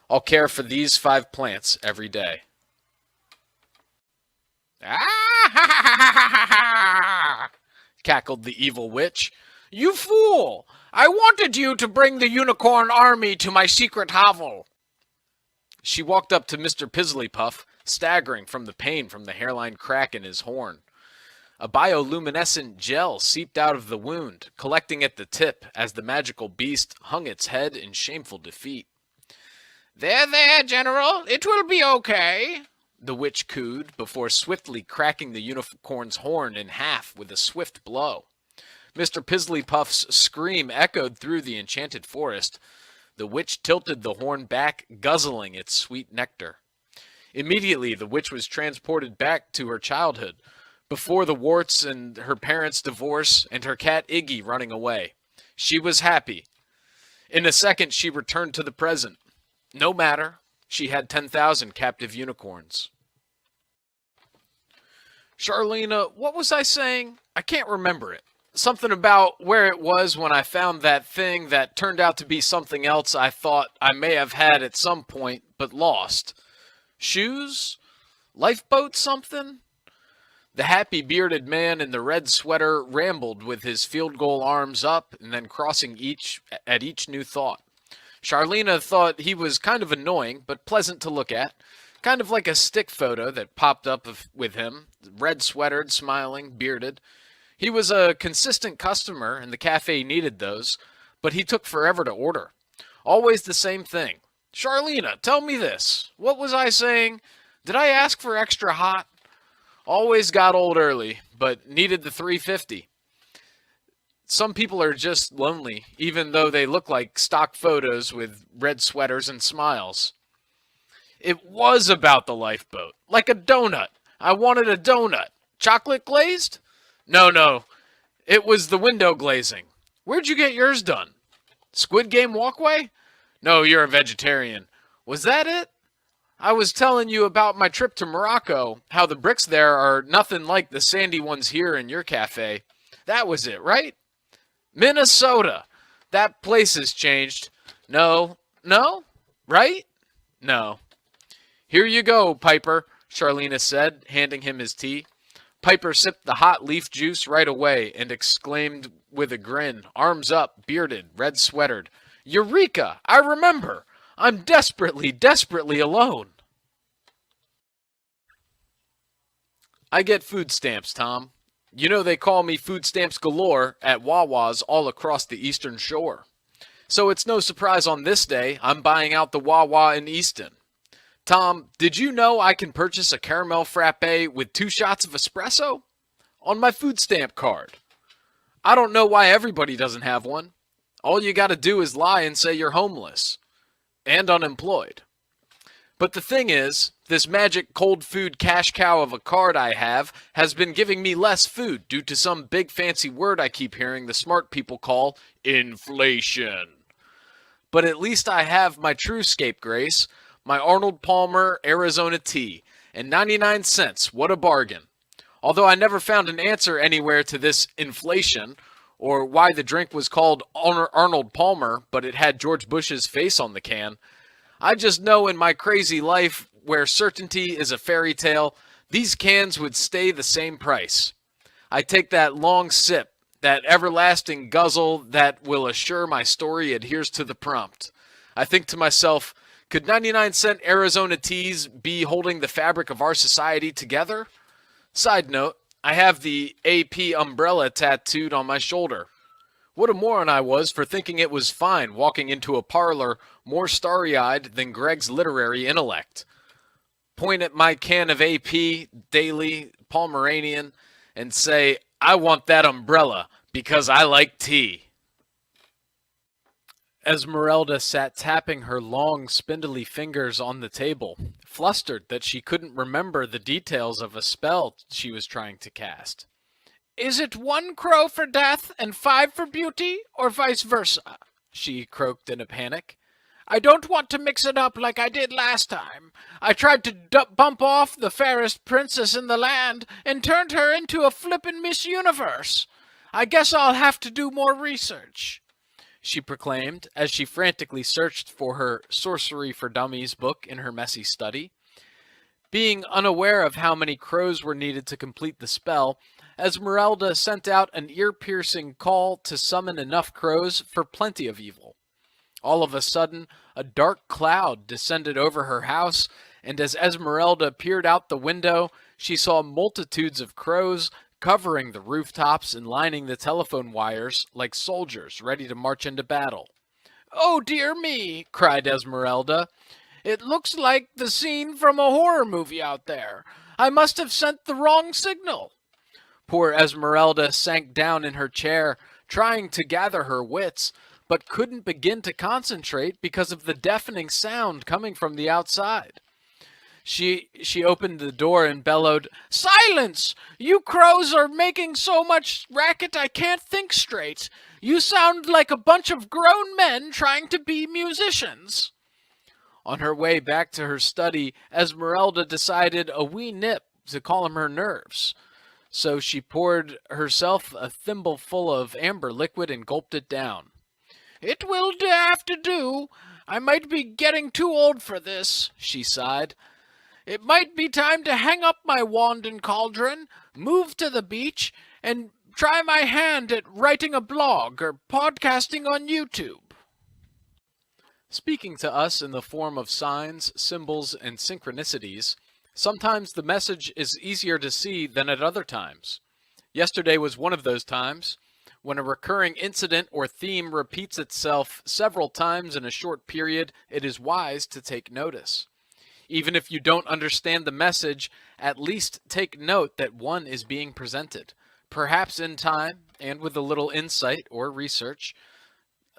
I'll care for these 5 plants every day. Ah! Cackled the evil witch. You fool! I wanted you to bring the unicorn army to my secret hovel. She walked up to Mr. Pizzlypuff, staggering from the pain from the hairline crack in his horn. A bioluminescent gel seeped out of the wound, collecting at the tip as the magical beast hung its head in shameful defeat. There, General. It will be okay. The witch cooed before swiftly cracking the unicorn's horn in half with a swift blow. Mr. Pizzlypuff's scream echoed through the enchanted forest. The witch tilted the horn back, guzzling its sweet nectar. Immediately, the witch was transported back to her childhood, before the warts and her parents' divorce and her cat Iggy running away. She was happy. In a second, she returned to the present. No matter. She had 10,000 captive unicorns. Charlena, what was I saying? I can't remember it. Something about where it was when I found that thing that turned out to be something else I thought I may have had at some point, but lost. Shoes? Lifeboat something? The happy bearded man in the red sweater rambled with his field goal arms up and then crossing at each new thought. Charlena thought he was kind of annoying, but pleasant to look at. Kind of like a stick photo that popped up with him, red-sweatered, smiling, bearded. He was a consistent customer, and the cafe needed those, but he took forever to order. Always the same thing. Charlena, tell me this. What was I saying? Did I ask for extra hot? Always got old early, but needed the 350. Some people are just lonely, even though they look like stock photos with red sweaters and smiles. It was about the lifeboat, like a donut. I wanted a donut. Chocolate glazed? No. It was the window glazing. Where'd you get yours done? Squid Game walkway? No, you're a vegetarian. Was that it? I was telling you about my trip to Morocco, how the bricks there are nothing like the sandy ones here in your cafe. That was it, right? Minnesota. That place has changed. No, No? Right? No. Here you go, Piper, Charlena said, handing him his tea. Piper sipped the hot leaf juice right away and exclaimed with a grin, arms up, bearded, red-sweatered, Eureka! I remember! I'm desperately, desperately alone. I get food stamps, Tom. You know they call me food stamps galore at Wawa's all across the Eastern Shore. So it's no surprise on this day I'm buying out the Wawa in Easton. Tom, did you know I can purchase a caramel frappe with 2 shots of espresso? On my food stamp card. I don't know why everybody doesn't have one. All you gotta do is lie and say you're homeless. And unemployed. But the thing is, this magic cold food cash cow of a card I have has been giving me less food due to some big fancy word I keep hearing the smart people call inflation. But at least I have my true scapegrace, my Arnold Palmer Arizona tea, and 99 cents, what a bargain. Although I never found an answer anywhere to this inflation, or why the drink was called Arnold Palmer, but it had George Bush's face on the can, I just know in my crazy life, where certainty is a fairy tale, these cans would stay the same price. I take that long sip, that everlasting guzzle that will assure my story adheres to the prompt. I think to myself, could 99-cent Arizona teas be holding the fabric of our society together? Side note, I have the AP umbrella tattooed on my shoulder. What a moron I was for thinking it was fine walking into a parlor more starry-eyed than Greg's literary intellect. Point at my can of AP, Daily, Pomeranian, and say, I want that umbrella because I like tea. Esmeralda sat tapping her long, spindly fingers on the table, flustered that she couldn't remember the details of a spell she was trying to cast. Is it 1 crow for death and 5 for beauty, or vice versa? She croaked in a panic. I don't want to mix it up like I did last time. I tried to bump off the fairest princess in the land and turned her into a flippin' Miss Universe. I guess I'll have to do more research, she proclaimed as she frantically searched for her Sorcery for Dummies book in her messy study. Being unaware of how many crows were needed to complete the spell, Esmeralda sent out an ear-piercing call to summon enough crows for plenty of evil. All of a sudden, a dark cloud descended over her house, and as Esmeralda peered out the window, she saw multitudes of crows covering the rooftops and lining the telephone wires like soldiers ready to march into battle. "Oh, dear me," cried Esmeralda. "It looks like the scene from a horror movie out there. I must have sent the wrong signal." Poor Esmeralda sank down in her chair, trying to gather her wits, but couldn't begin to concentrate because of the deafening sound coming from the outside. She opened the door and bellowed, "Silence! You crows are making so much racket I can't think straight. You sound like a bunch of grown men trying to be musicians." On her way back to her study, Esmeralda decided a wee nip to calm her nerves. So she poured herself a thimbleful of amber liquid and gulped it down. "It will have to do. I might be getting too old for this," she sighed. "It might be time to hang up my wand and cauldron, move to the beach, and try my hand at writing a blog or podcasting on YouTube." Speaking to us in the form of signs, symbols, and synchronicities, sometimes the message is easier to see than at other times. Yesterday was one of those times. When a recurring incident or theme repeats itself several times in a short period, it is wise to take notice. Even if you don't understand the message, at least take note that one is being presented. Perhaps in time, and with a little insight or research,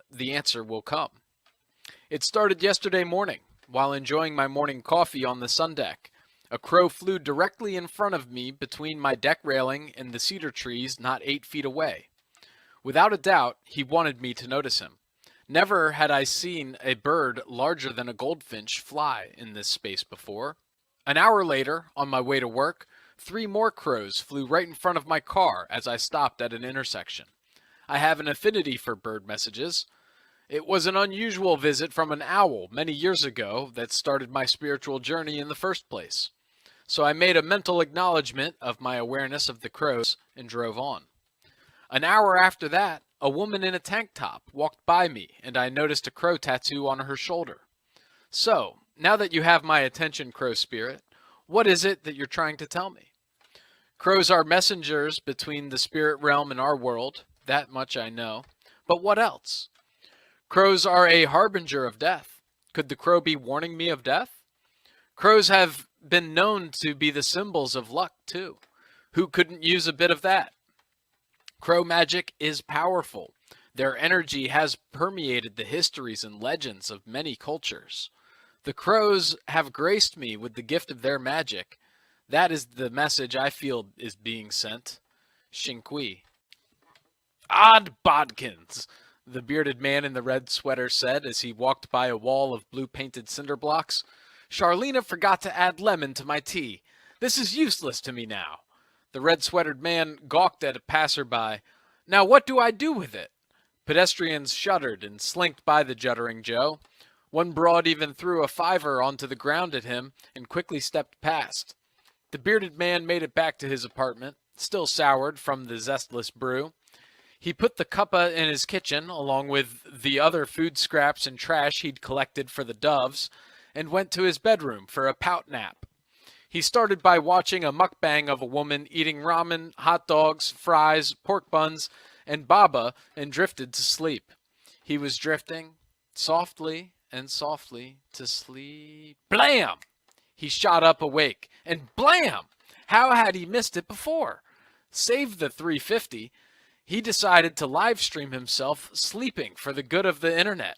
the answer will come. It started yesterday morning, while enjoying my morning coffee on the sun deck. A crow flew directly in front of me between my deck railing and the cedar trees not 8 feet away. Without a doubt, he wanted me to notice him. Never had I seen a bird larger than a goldfinch fly in this space before. An hour later, on my way to work, 3 more crows flew right in front of my car as I stopped at an intersection. I have an affinity for bird messages. It was an unusual visit from an owl many years ago that started my spiritual journey in the first place. So I made a mental acknowledgement of my awareness of the crows and drove on. An hour after that, a woman in a tank top walked by me and I noticed a crow tattoo on her shoulder. So, now that you have my attention, crow spirit, what is it that you're trying to tell me? Crows are messengers between the spirit realm and our world, that much I know. But what else? Crows are a harbinger of death. Could the crow be warning me of death? Crows have been known to be the symbols of luck, too. Who couldn't use a bit of that? Crow magic is powerful. Their energy has permeated the histories and legends of many cultures. The crows have graced me with the gift of their magic. That is the message I feel is being sent. Shinkwi. Odd bodkins, the bearded man in the red sweater said as he walked by a wall of blue-painted cinder blocks. Charlena forgot to add lemon to my tea. This is useless to me now. The red-sweatered man gawked at a passerby. Now what do I do with it? Pedestrians shuddered and slinked by the juddering Joe. One broad even threw a $5 onto the ground at him and quickly stepped past. The bearded man made it back to his apartment, still soured from the zestless brew. He put the cuppa in his kitchen, along with the other food scraps and trash he'd collected for the doves, and went to his bedroom for a pout nap. He started by watching a mukbang of a woman eating ramen, hot dogs, fries, pork buns, and baba, and drifted to sleep. He was drifting, softly and softly, to sleep. Blam! He shot up awake, and blam! How had he missed it before? Save the 350. He decided to live stream himself sleeping for the good of the internet.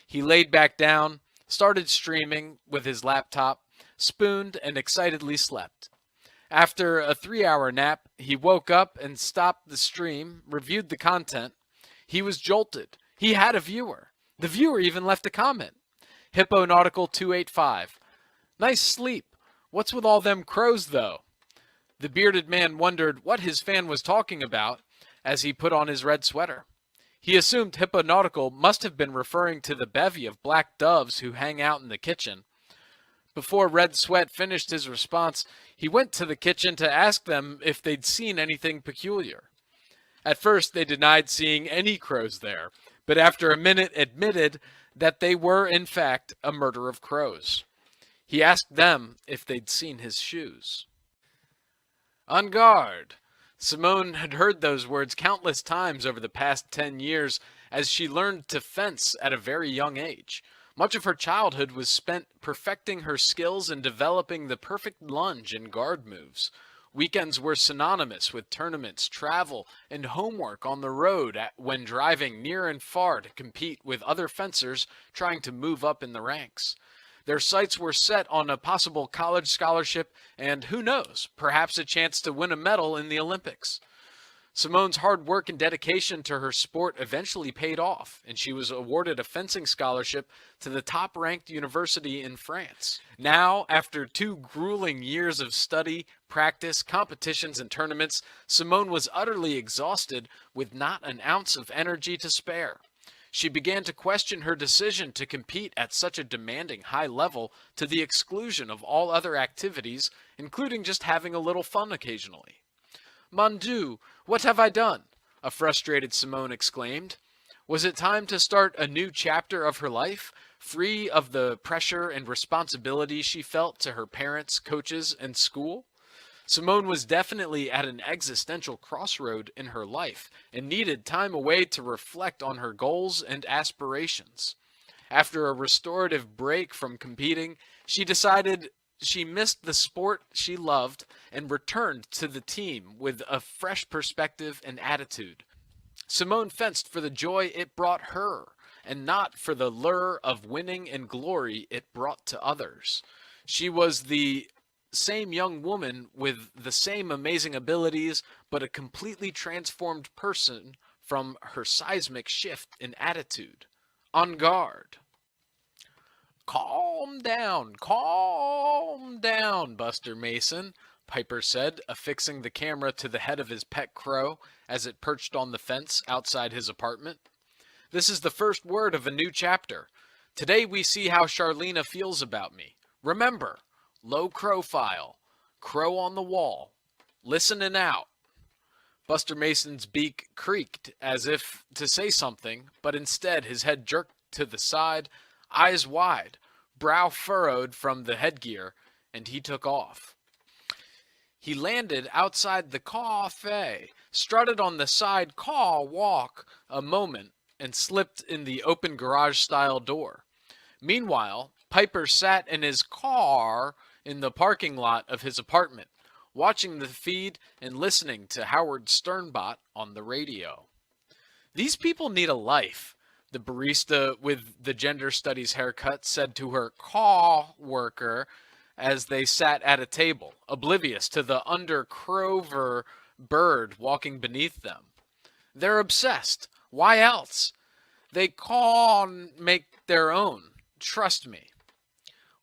He laid back down, started streaming with his laptop, spooned, and excitedly slept. After a 3-hour nap, he woke up and stopped the stream, reviewed the content. He was jolted. He had a viewer. The viewer even left a comment. Hipponautical 285. Nice sleep. What's with all them crows, though? The bearded man wondered what his fan was talking about as he put on his red sweater. He assumed Hipponautical must have been referring to the bevy of black doves who hang out in the kitchen. Before Red Sweat finished his response, he went to the kitchen to ask them if they'd seen anything peculiar. At first, they denied seeing any crows there, but after a minute admitted that they were, in fact, a murder of crows. He asked them if they'd seen his shoes. On guard! Simone had heard those words countless times over the past 10 years as she learned to fence at a very young age. Much of her childhood was spent perfecting her skills and developing the perfect lunge and guard moves. Weekends were synonymous with tournaments, travel, and homework on the road when driving near and far to compete with other fencers trying to move up in the ranks. Their sights were set on a possible college scholarship and, who knows, perhaps a chance to win a medal in the Olympics. Simone's hard work and dedication to her sport eventually paid off, and she was awarded a fencing scholarship to the top-ranked university in France. Now, after 2 grueling years of study, practice, competitions, and tournaments, Simone was utterly exhausted with not an ounce of energy to spare. She began to question her decision to compete at such a demanding high level to the exclusion of all other activities, including just having a little fun occasionally. Mon Dieu, what have I done? A frustrated Simone exclaimed. Was it time to start a new chapter of her life, free of the pressure and responsibility she felt to her parents, coaches, and school? Simone was definitely at an existential crossroad in her life and needed time away to reflect on her goals and aspirations. After a restorative break from competing, she decided she missed the sport she loved and returned to the team with a fresh perspective and attitude. Simone fenced for the joy it brought her, and not for the lure of winning and glory it brought to others. She was the same young woman with the same amazing abilities, but a completely transformed person from her seismic shift in attitude. On guard. Calm down, Buster Mason, Piper said, affixing the camera to the head of his pet crow as it perched on the fence outside his apartment. This is the first word of a new chapter. Today we see how Charlena feels about me. Remember, low crow file, crow on the wall, listening out. Buster Mason's beak creaked as if to say something, but instead his head jerked to the side, eyes wide, brow furrowed from the headgear, and he took off. He landed outside the cafe, strutted on the side car walk a moment, and slipped in the open garage-style door. Meanwhile, Piper sat in his car in the parking lot of his apartment, watching the feed and listening to Howard Sternbot on the radio. These people need a life, the barista with the gender studies haircut said to her car worker as they sat at a table, oblivious to the undercrover bird walking beneath them. They're obsessed. Why else? They can't make their own. Trust me.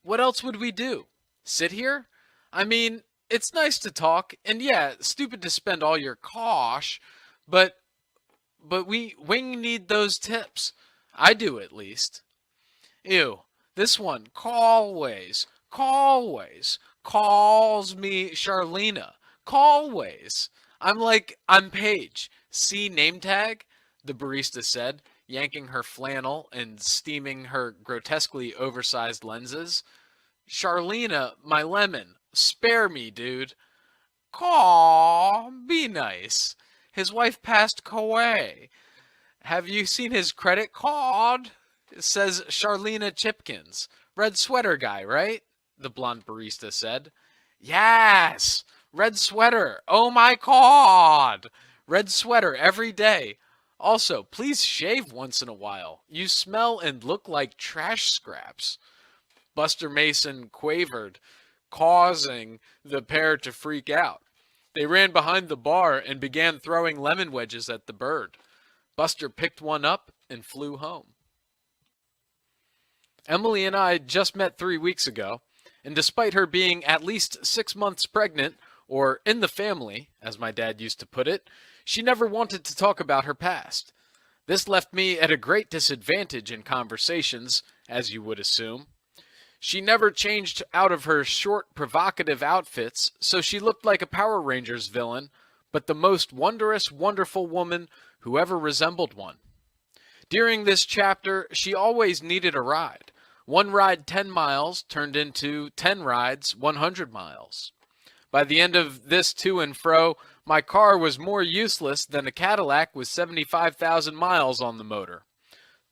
What else would we do? Sit here? I mean, it's nice to talk, and yeah, stupid to spend all your cash, but we need those tips. I do, at least. Ew, this one, Callways, calls me Charlena, Callways. I'm Paige. See name tag? The barista said, yanking her flannel and steaming her grotesquely oversized lenses. Charlena, my lemon. Spare me, dude. Caw, be nice. His wife passed away. Have you seen his credit card? It says Charlena Chipkins. Red sweater guy, right? The blonde barista said. Yes, red sweater. Oh my God. Red sweater every day. Also, please shave once in a while. You smell and look like trash scraps. Buster Mason quavered, causing the pair to freak out. They ran behind the bar and began throwing lemon wedges at the bird. Buster picked one up and flew home. Emily and I just met 3 weeks ago, and despite her being at least 6 months pregnant, or in the family, as my dad used to put it, she never wanted to talk about her past. This left me at a great disadvantage in conversations, as you would assume. She never changed out of her short, provocative outfits, so she looked like a Power Rangers villain, but the most wondrous, wonderful woman who ever resembled one. During this chapter, she always needed a ride. One ride 10 miles turned into 10 rides 100 miles. By the end of this to and fro, my car was more useless than a Cadillac with 75,000 miles on the motor.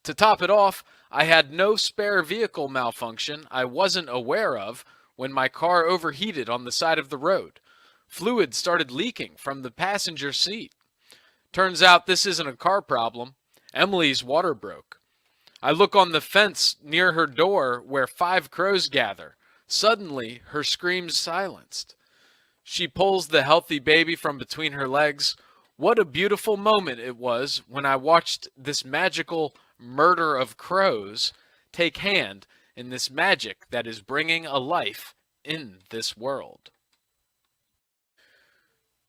To top it off, I had no spare vehicle malfunction I wasn't aware of when my car overheated on the side of the road. Fluid started leaking from the passenger seat. Turns out this isn't a car problem. Emily's water broke. I look on the fence near her door where 5 crows gather. Suddenly, her screams silenced. She pulls the healthy baby from between her legs. What a beautiful moment it was when I watched this magical murder of crows take hand in this magic that is bringing a life in this world.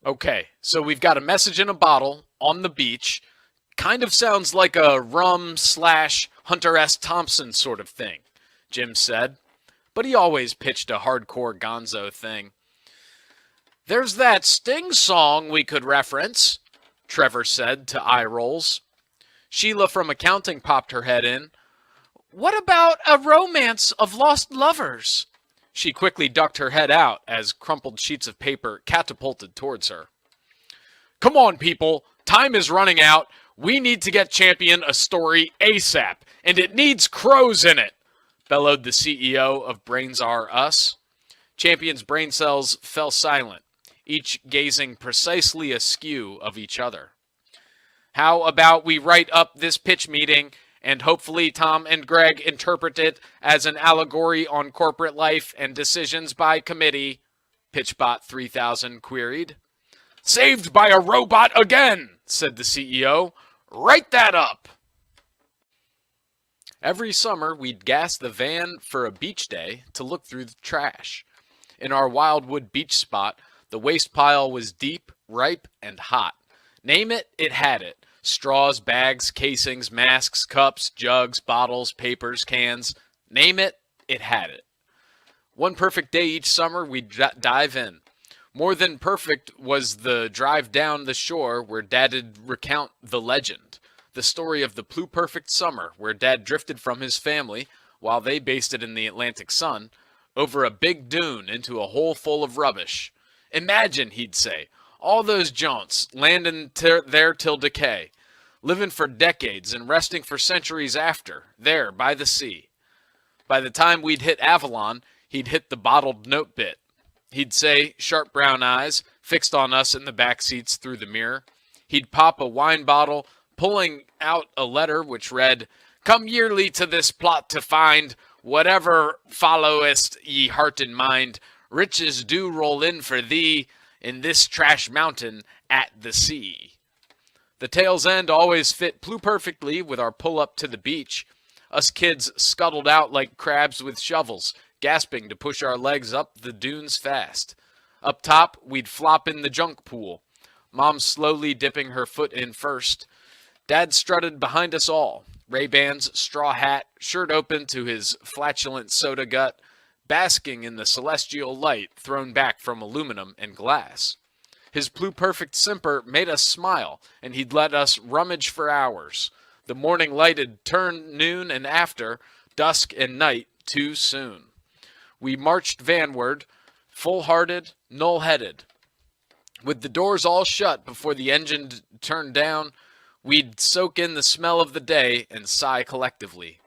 Okay, so we've got a message in a bottle on the beach. Kind of sounds like a Rum/Hunter S. Thompson sort of thing, Jim said. But he always pitched a hardcore gonzo thing. There's that Sting song we could reference, Trevor said to eye rolls. Sheila from accounting popped her head in. What about a romance of lost lovers? She quickly ducked her head out as crumpled sheets of paper catapulted towards her. Come on, people. Time is running out. We need to get Champion a story ASAP, and it needs crows in it, bellowed the CEO of Brains R Us. Champion's brain cells fell silent, each gazing precisely askew of each other. How about we write up this pitch meeting and hopefully Tom and Greg interpret it as an allegory on corporate life and decisions by committee, Pitchbot 3000 queried. Saved by a robot again, said the CEO. Write that up. Every summer, we'd gas the van for a beach day to look through the trash. In our Wildwood beach spot, the waste pile was deep, ripe, and hot. Name it, it had it. Straws, bags, casings, masks, cups, jugs, bottles, papers, cans. Name it, it had it. One perfect day each summer, we'd dive in. More than perfect was the drive down the shore where Dad'd recount the legend, the story of the pluperfect summer where Dad drifted from his family, while they based it in the Atlantic sun, over a big dune into a hole full of rubbish. Imagine, he'd say, all those jaunts landing there till decay, living for decades and resting for centuries after, there by the sea. By the time we'd hit Avalon, he'd hit the bottled note bit. He'd say, sharp brown eyes fixed on us in the back seats through the mirror. He'd pop a wine bottle, pulling out a letter which read, "Come yearly to this plot to find, whatever followest ye heart and mind, riches do roll in for thee in this trash mountain at the sea." The tail's end always fit pluperfectly with our pull-up to the beach. Us kids scuttled out like crabs with shovels, gasping to push our legs up the dunes fast. Up top, we'd flop in the junk pool, Mom slowly dipping her foot in first. Dad strutted behind us all, Ray-Bans, straw hat, shirt open to his flatulent soda gut, basking in the celestial light thrown back from aluminum and glass. His pluperfect simper made us smile, and he'd let us rummage for hours. The morning light'd turn noon and after, dusk and night too soon. We marched vanward, full-hearted, null-headed. With the doors all shut before the engine turned down, we'd soak in the smell of the day and sigh collectively.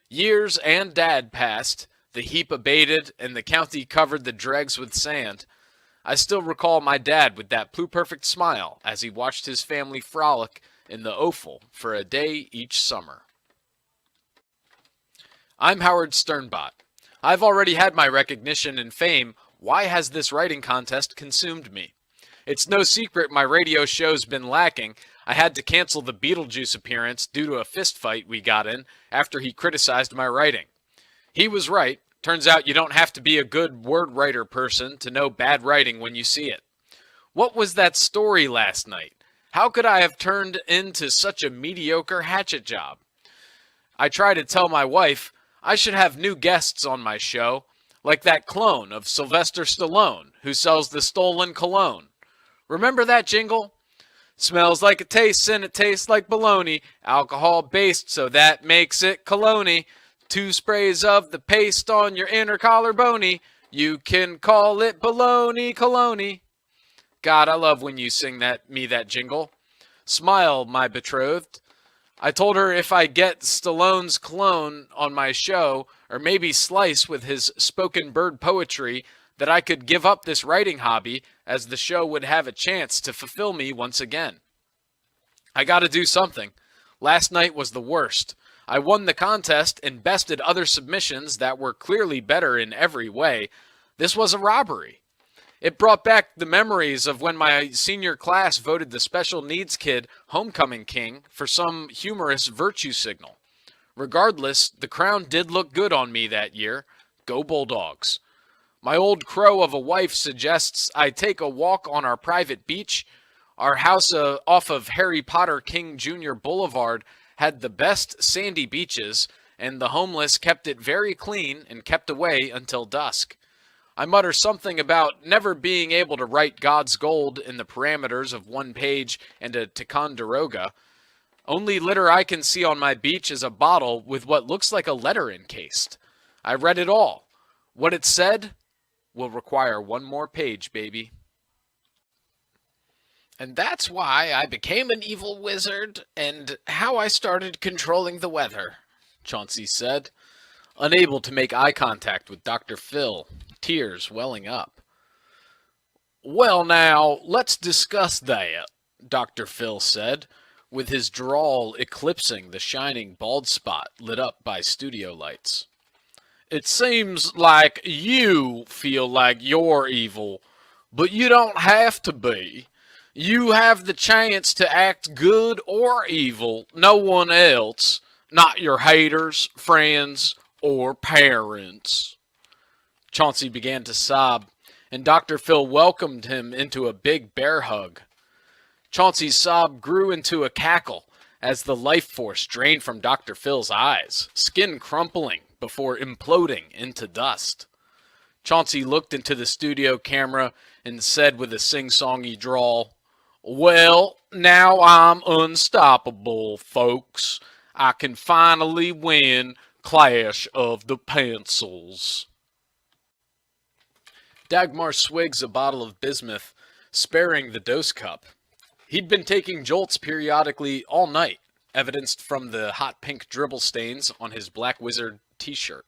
Years and Dad passed, the heap abated, and the county covered the dregs with sand. I still recall my dad with that pluperfect smile as he watched his family frolic in the offal for a day each summer. I'm Howard Sternbot. I've already had my recognition and fame. Why has this writing contest consumed me? It's no secret my radio show's been lacking. I had to cancel the Beetlejuice appearance due to a fist fight we got in after he criticized my writing. He was right. Turns out you don't have to be a good word writer person to know bad writing when you see it. What was that story last night? How could I have turned into such a mediocre hatchet job? I try to tell my wife I should have new guests on my show, like that clone of Sylvester Stallone who sells the stolen cologne. Remember that jingle? Smells like it tastes and it tastes like bologna, alcohol-based so that makes it cologne. 2 sprays of the paste on your inner collarbone, you can call it bologna cologne. God, I love when you sing that jingle. Smile, my betrothed. I told her if I get Stallone's clone on my show, or maybe Slice with his spoken bird poetry, that I could give up this writing hobby, as the show would have a chance to fulfill me once again. I gotta do something. Last night was the worst. I won the contest and bested other submissions that were clearly better in every way. This was a robbery. It brought back the memories of when my senior class voted the special needs kid homecoming king for some humorous virtue signal. Regardless, the crown did look good on me that year. Go Bulldogs. My old crow of a wife suggests I take a walk on our private beach. Our house off of Harry Potter King Jr. Boulevard had the best sandy beaches, and the homeless kept it very clean and kept away until dusk. I mutter something about never being able to write God's gold in the parameters of one page and a Ticonderoga. Only litter I can see on my beach is a bottle with what looks like a letter encased. I read it all. What it said will require one more page, baby. And that's why I became an evil wizard and how I started controlling the weather, Chauncey said, unable to make eye contact with Dr. Phil, tears welling up. Well now, let's discuss that, Dr. Phil said, with his drawl eclipsing the shining bald spot lit up by studio lights. It seems like you feel like you're evil, but you don't have to be. You have the chance to act good or evil, no one else, not your haters, friends, or parents. Chauncey began to sob, and Dr. Phil welcomed him into a big bear hug. Chauncey's sob grew into a cackle as the life force drained from Dr. Phil's eyes, skin crumpling before imploding into dust. Chauncey looked into the studio camera and said with a sing-songy drawl, "Well, now I'm unstoppable, folks. I can finally win Clash of the Pencils." Dagmar swigs a bottle of bismuth, sparing the dose cup. He'd been taking jolts periodically all night, evidenced from the hot pink dribble stains on his Black Wizard t-shirt.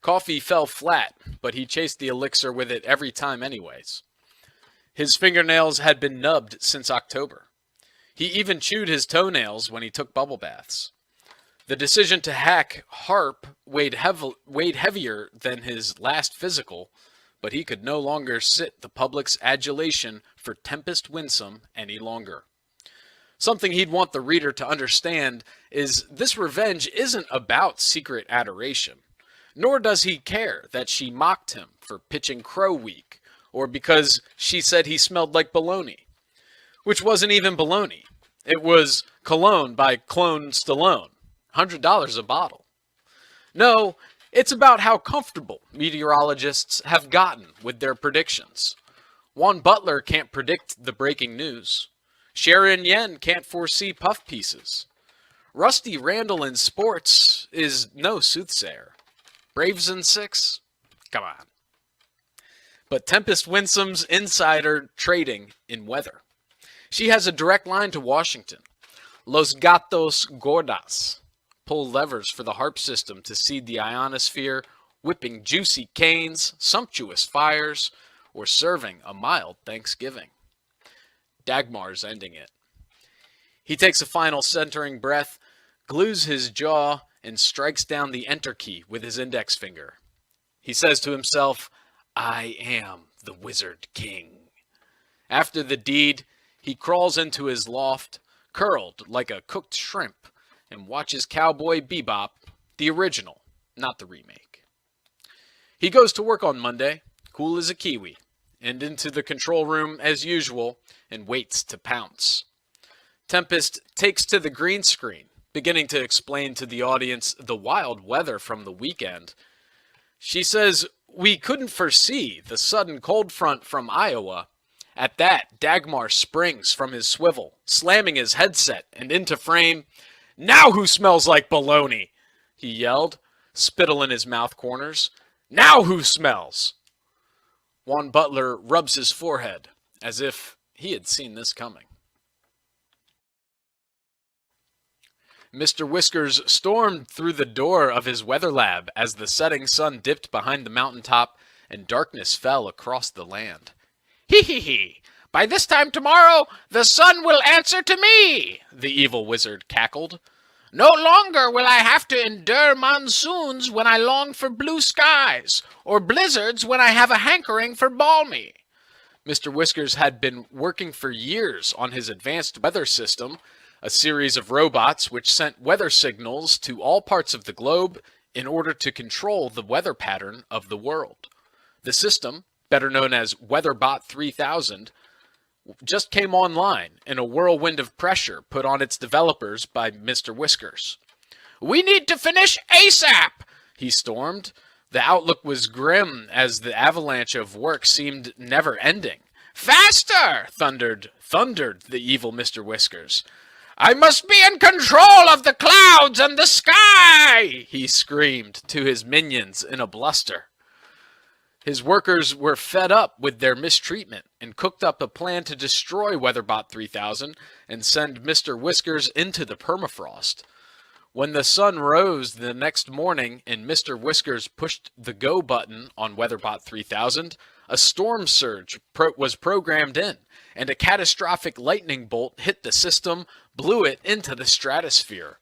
Coffee fell flat, but he chased the elixir with it every time anyways. His fingernails had been nubbed since October. He even chewed his toenails when he took bubble baths. The decision to hack HARP weighed heavier than his last physical, but he could no longer sit the public's adulation for Tempest Winsome any longer. Something he'd want the reader to understand is this revenge isn't about secret adoration, nor does he care that she mocked him for pitching Crow Week, or because she said he smelled like baloney. Which wasn't even baloney. It was cologne by Clone Stallone, $100 a bottle. No, it's about how comfortable meteorologists have gotten with their predictions. Juan Butler can't predict the breaking news. Sharon Yen can't foresee puff pieces. Rusty Randall in sports is no soothsayer. Braves in 6? Come on. But Tempest Winsome's insider trading in weather. She has a direct line to Washington. Los Gatos Gordas pull levers for the HARP system to seed the ionosphere, whipping juicy canes, sumptuous fires, or serving a mild Thanksgiving. Dagmar's ending it. He takes a final centering breath, glues his jaw, and strikes down the enter key with his index finger. He says to himself, "I am the Wizard King." After the deed, he crawls into his loft, curled like a cooked shrimp, and watches Cowboy Bebop, the original, not the remake. He goes to work on Monday, cool as a kiwi, and into the control room as usual, and waits to pounce. Tempest takes to the green screen, beginning to explain to the audience the wild weather from the weekend. She says, "We couldn't foresee the sudden cold front from Iowa." At that, Dagmar springs from his swivel, slamming his headset and into frame. "Now who smells like baloney?" he yelled, spittle in his mouth corners. "Now who smells?" Juan Butler rubs his forehead, as if he had seen this coming. Mr. Whiskers stormed through the door of his weather lab as the setting sun dipped behind the mountaintop and darkness fell across the land. "Hee hee hee! By this time tomorrow, the sun will answer to me," the evil wizard cackled. "No longer will I have to endure monsoons when I long for blue skies, or blizzards when I have a hankering for balmy." Mr. Whiskers had been working for years on his advanced weather system, a series of robots which sent weather signals to all parts of the globe in order to control the weather pattern of the world. The system, better known as WeatherBot 3000, just came online in a whirlwind of pressure put on its developers by Mr. Whiskers. "We need to finish ASAP!" he stormed. The outlook was grim as the avalanche of work seemed never ending. "Faster!" thundered the evil Mr. Whiskers. "I must be in control of the clouds and the sky!" he screamed to his minions in a bluster. His workers were fed up with their mistreatment and cooked up a plan to destroy WeatherBot 3000 and send Mr. Whiskers into the permafrost. When the sun rose the next morning and Mr. Whiskers pushed the go button on WeatherBot 3000, a storm surge was programmed in, and a catastrophic lightning bolt hit the system, blew it into the stratosphere.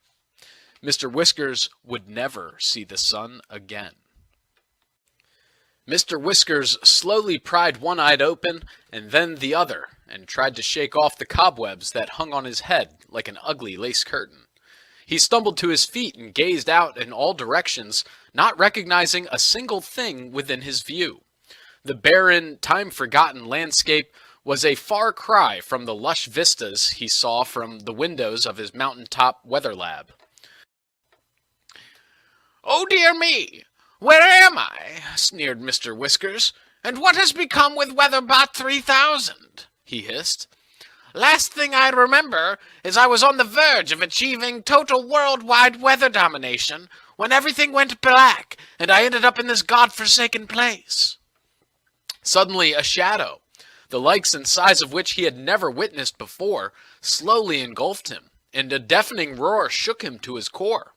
Mr. Whiskers would never see the sun again. Mr. Whiskers slowly pried one eye open and then the other, and tried to shake off the cobwebs that hung on his head like an ugly lace curtain. He stumbled to his feet and gazed out in all directions, not recognizing a single thing within his view. The barren, time-forgotten landscape was a far cry from the lush vistas he saw from the windows of his mountaintop weather lab. "Oh dear me! Where am I?" sneered Mr. Whiskers. "And what has become with Weatherbot 3000? He hissed. "Last thing I remember is I was on the verge of achieving total worldwide weather domination when everything went black and I ended up in this godforsaken place." Suddenly, a shadow, the likes and size of which he had never witnessed before, slowly engulfed him, and a deafening roar shook him to his core.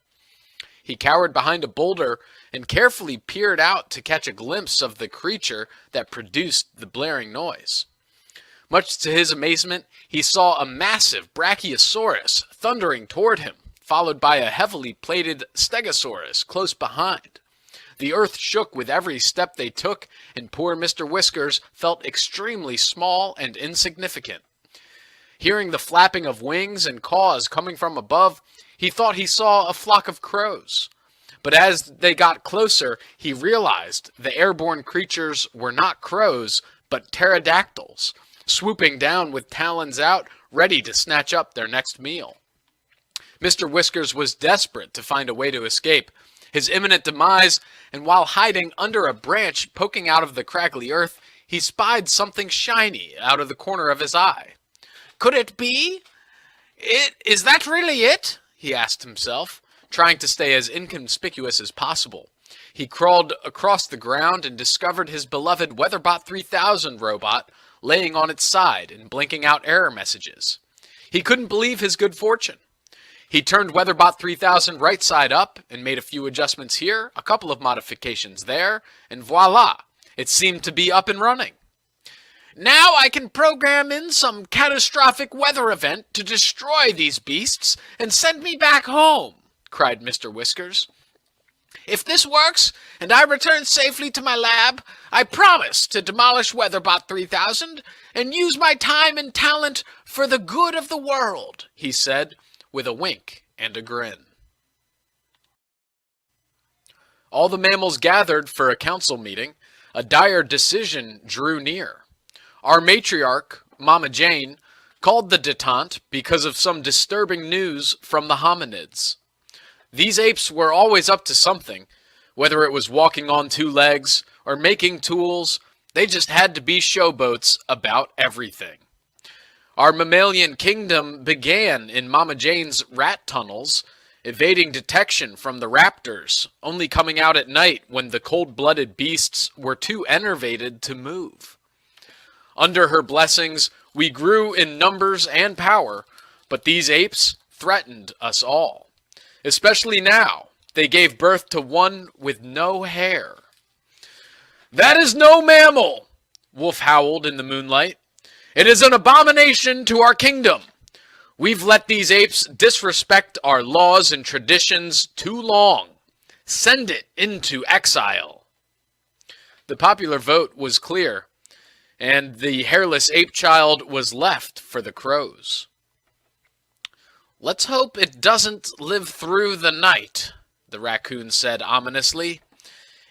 He cowered behind a boulder and carefully peered out to catch a glimpse of the creature that produced the blaring noise. Much to his amazement, he saw a massive brachiosaurus thundering toward him, followed by a heavily plated stegosaurus close behind. The earth shook with every step they took, and poor Mr. Whiskers felt extremely small and insignificant. Hearing the flapping of wings and caws coming from above, he thought he saw a flock of crows. But as they got closer, he realized the airborne creatures were not crows, but pterodactyls, swooping down with talons out, ready to snatch up their next meal. Mr. Whiskers was desperate to find a way to escape his imminent demise, and while hiding under a branch poking out of the craggly earth, he spied something shiny out of the corner of his eye. "Could it be? Is that really it?" he asked himself, trying to stay as inconspicuous as possible. He crawled across the ground and discovered his beloved Weatherbot 3000 robot laying on its side and blinking out error messages. He couldn't believe his good fortune. He turned Weatherbot 3000 right side up and made a few adjustments here, a couple of modifications there, and voila, it seemed to be up and running. "Now I can program in some catastrophic weather event to destroy these beasts and send me back home," cried Mr. Whiskers. "If this works, and I return safely to my lab, I promise to demolish Weatherbot 3000 and use my time and talent for the good of the world," he said, with a wink and a grin. All the mammals gathered for a council meeting. A dire decision drew near. Our matriarch, Mama Jane, called the detente because of some disturbing news from the hominids. These apes were always up to something, whether it was walking on two legs or making tools. They just had to be showboats about everything. Our mammalian kingdom began in Mama Jane's rat tunnels, evading detection from the raptors, only coming out at night when the cold-blooded beasts were too enervated to move. Under her blessings, we grew in numbers and power, but these apes threatened us all. Especially now, they gave birth to one with no hair. "That is no mammal," Wolf howled in the moonlight. "It is an abomination to our kingdom. We've let these apes disrespect our laws and traditions too long. Send it into exile." The popular vote was clear, and the hairless ape child was left for the crows. "Let's hope it doesn't live through the night," the raccoon said ominously.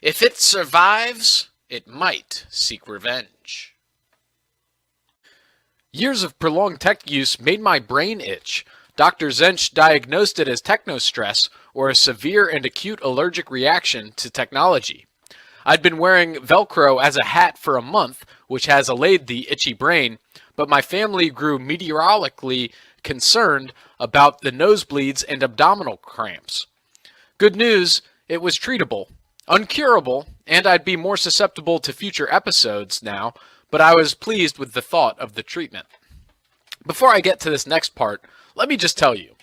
"If it survives, it might seek revenge." Years of prolonged tech use made my brain itch. Dr. Zench diagnosed it as technostress, or a severe and acute allergic reaction to technology. I'd been wearing Velcro as a hat for a month, which has allayed the itchy brain, but my family grew meteorologically concerned about the nosebleeds and abdominal cramps. Good news, it was treatable. Uncurable, and I'd be more susceptible to future episodes now, but I was pleased with the thought of the treatment. Before I get to this next part, let me just tell you,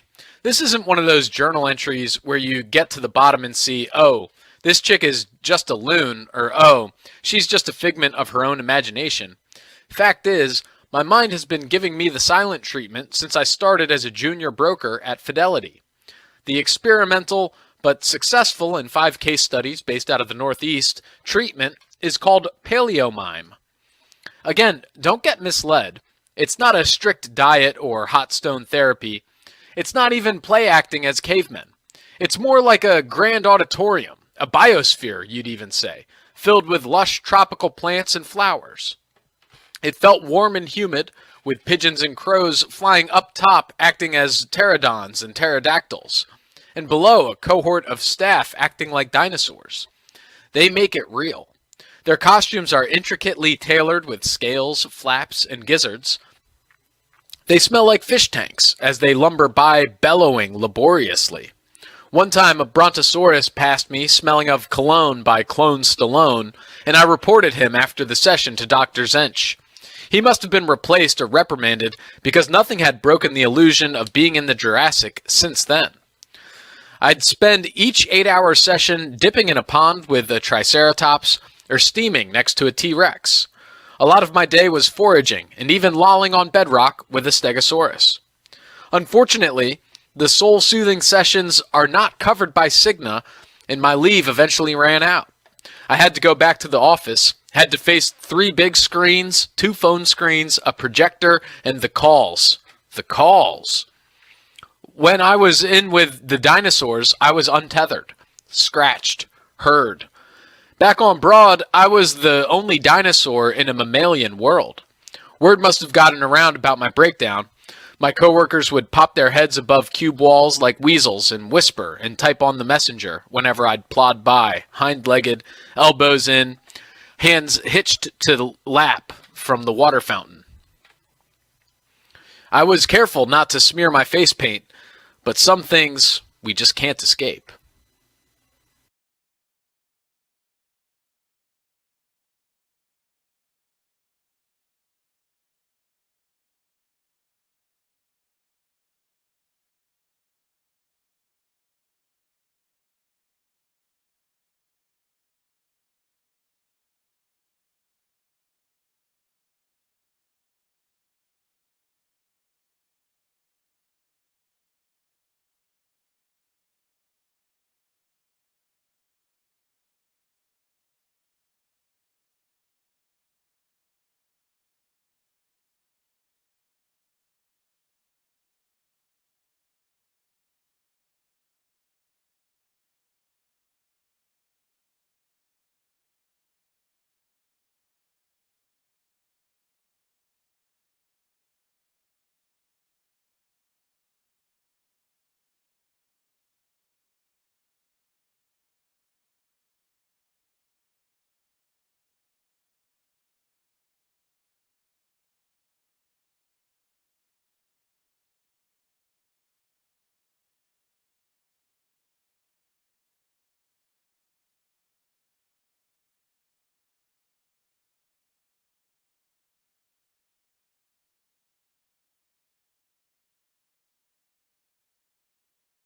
this isn't one of those journal entries where you get to the bottom and see, oh, this chick is just a loon, or oh, she's just a figment of her own imagination. Fact is, my mind has been giving me the silent treatment since I started as a junior broker at Fidelity. The experimental, but successful in 5 case studies based out of the Northeast, treatment is called paleomime. Again, don't get misled. It's not a strict diet or hot stone therapy. It's not even play acting as cavemen. It's more like a grand auditorium, a biosphere, you'd even say, filled with lush tropical plants and flowers. It felt warm and humid, with pigeons and crows flying up top acting as pterodons and pterodactyls, and below a cohort of staff acting like dinosaurs. They make it real. Their costumes are intricately tailored with scales, flaps, and gizzards. They smell like fish tanks as they lumber by bellowing laboriously. One time a brontosaurus passed me smelling of cologne by Clone Stallone, and I reported him after the session to Dr. Zench. He must have been replaced or reprimanded because nothing had broken the illusion of being in the Jurassic since then. I'd spend each 8-hour session dipping in a pond with a Triceratops or steaming next to a T-Rex. A lot of my day was foraging and even lolling on bedrock with a Stegosaurus. Unfortunately, the soul-soothing sessions are not covered by Cigna, and my leave eventually ran out. I had to go back to the office, had to face 3 big screens, 2 phone screens, a projector, and the calls. The calls. When I was in with the dinosaurs, I was untethered, scratched, heard. Back on Broad, I was the only dinosaur in a mammalian world. Word must have gotten around about my breakdown. My coworkers would pop their heads above cube walls like weasels and whisper and type on the messenger whenever I'd plod by, hind-legged, elbows in, hands hitched to the lap from the water fountain. I was careful not to smear my face paint, but some things we just can't escape.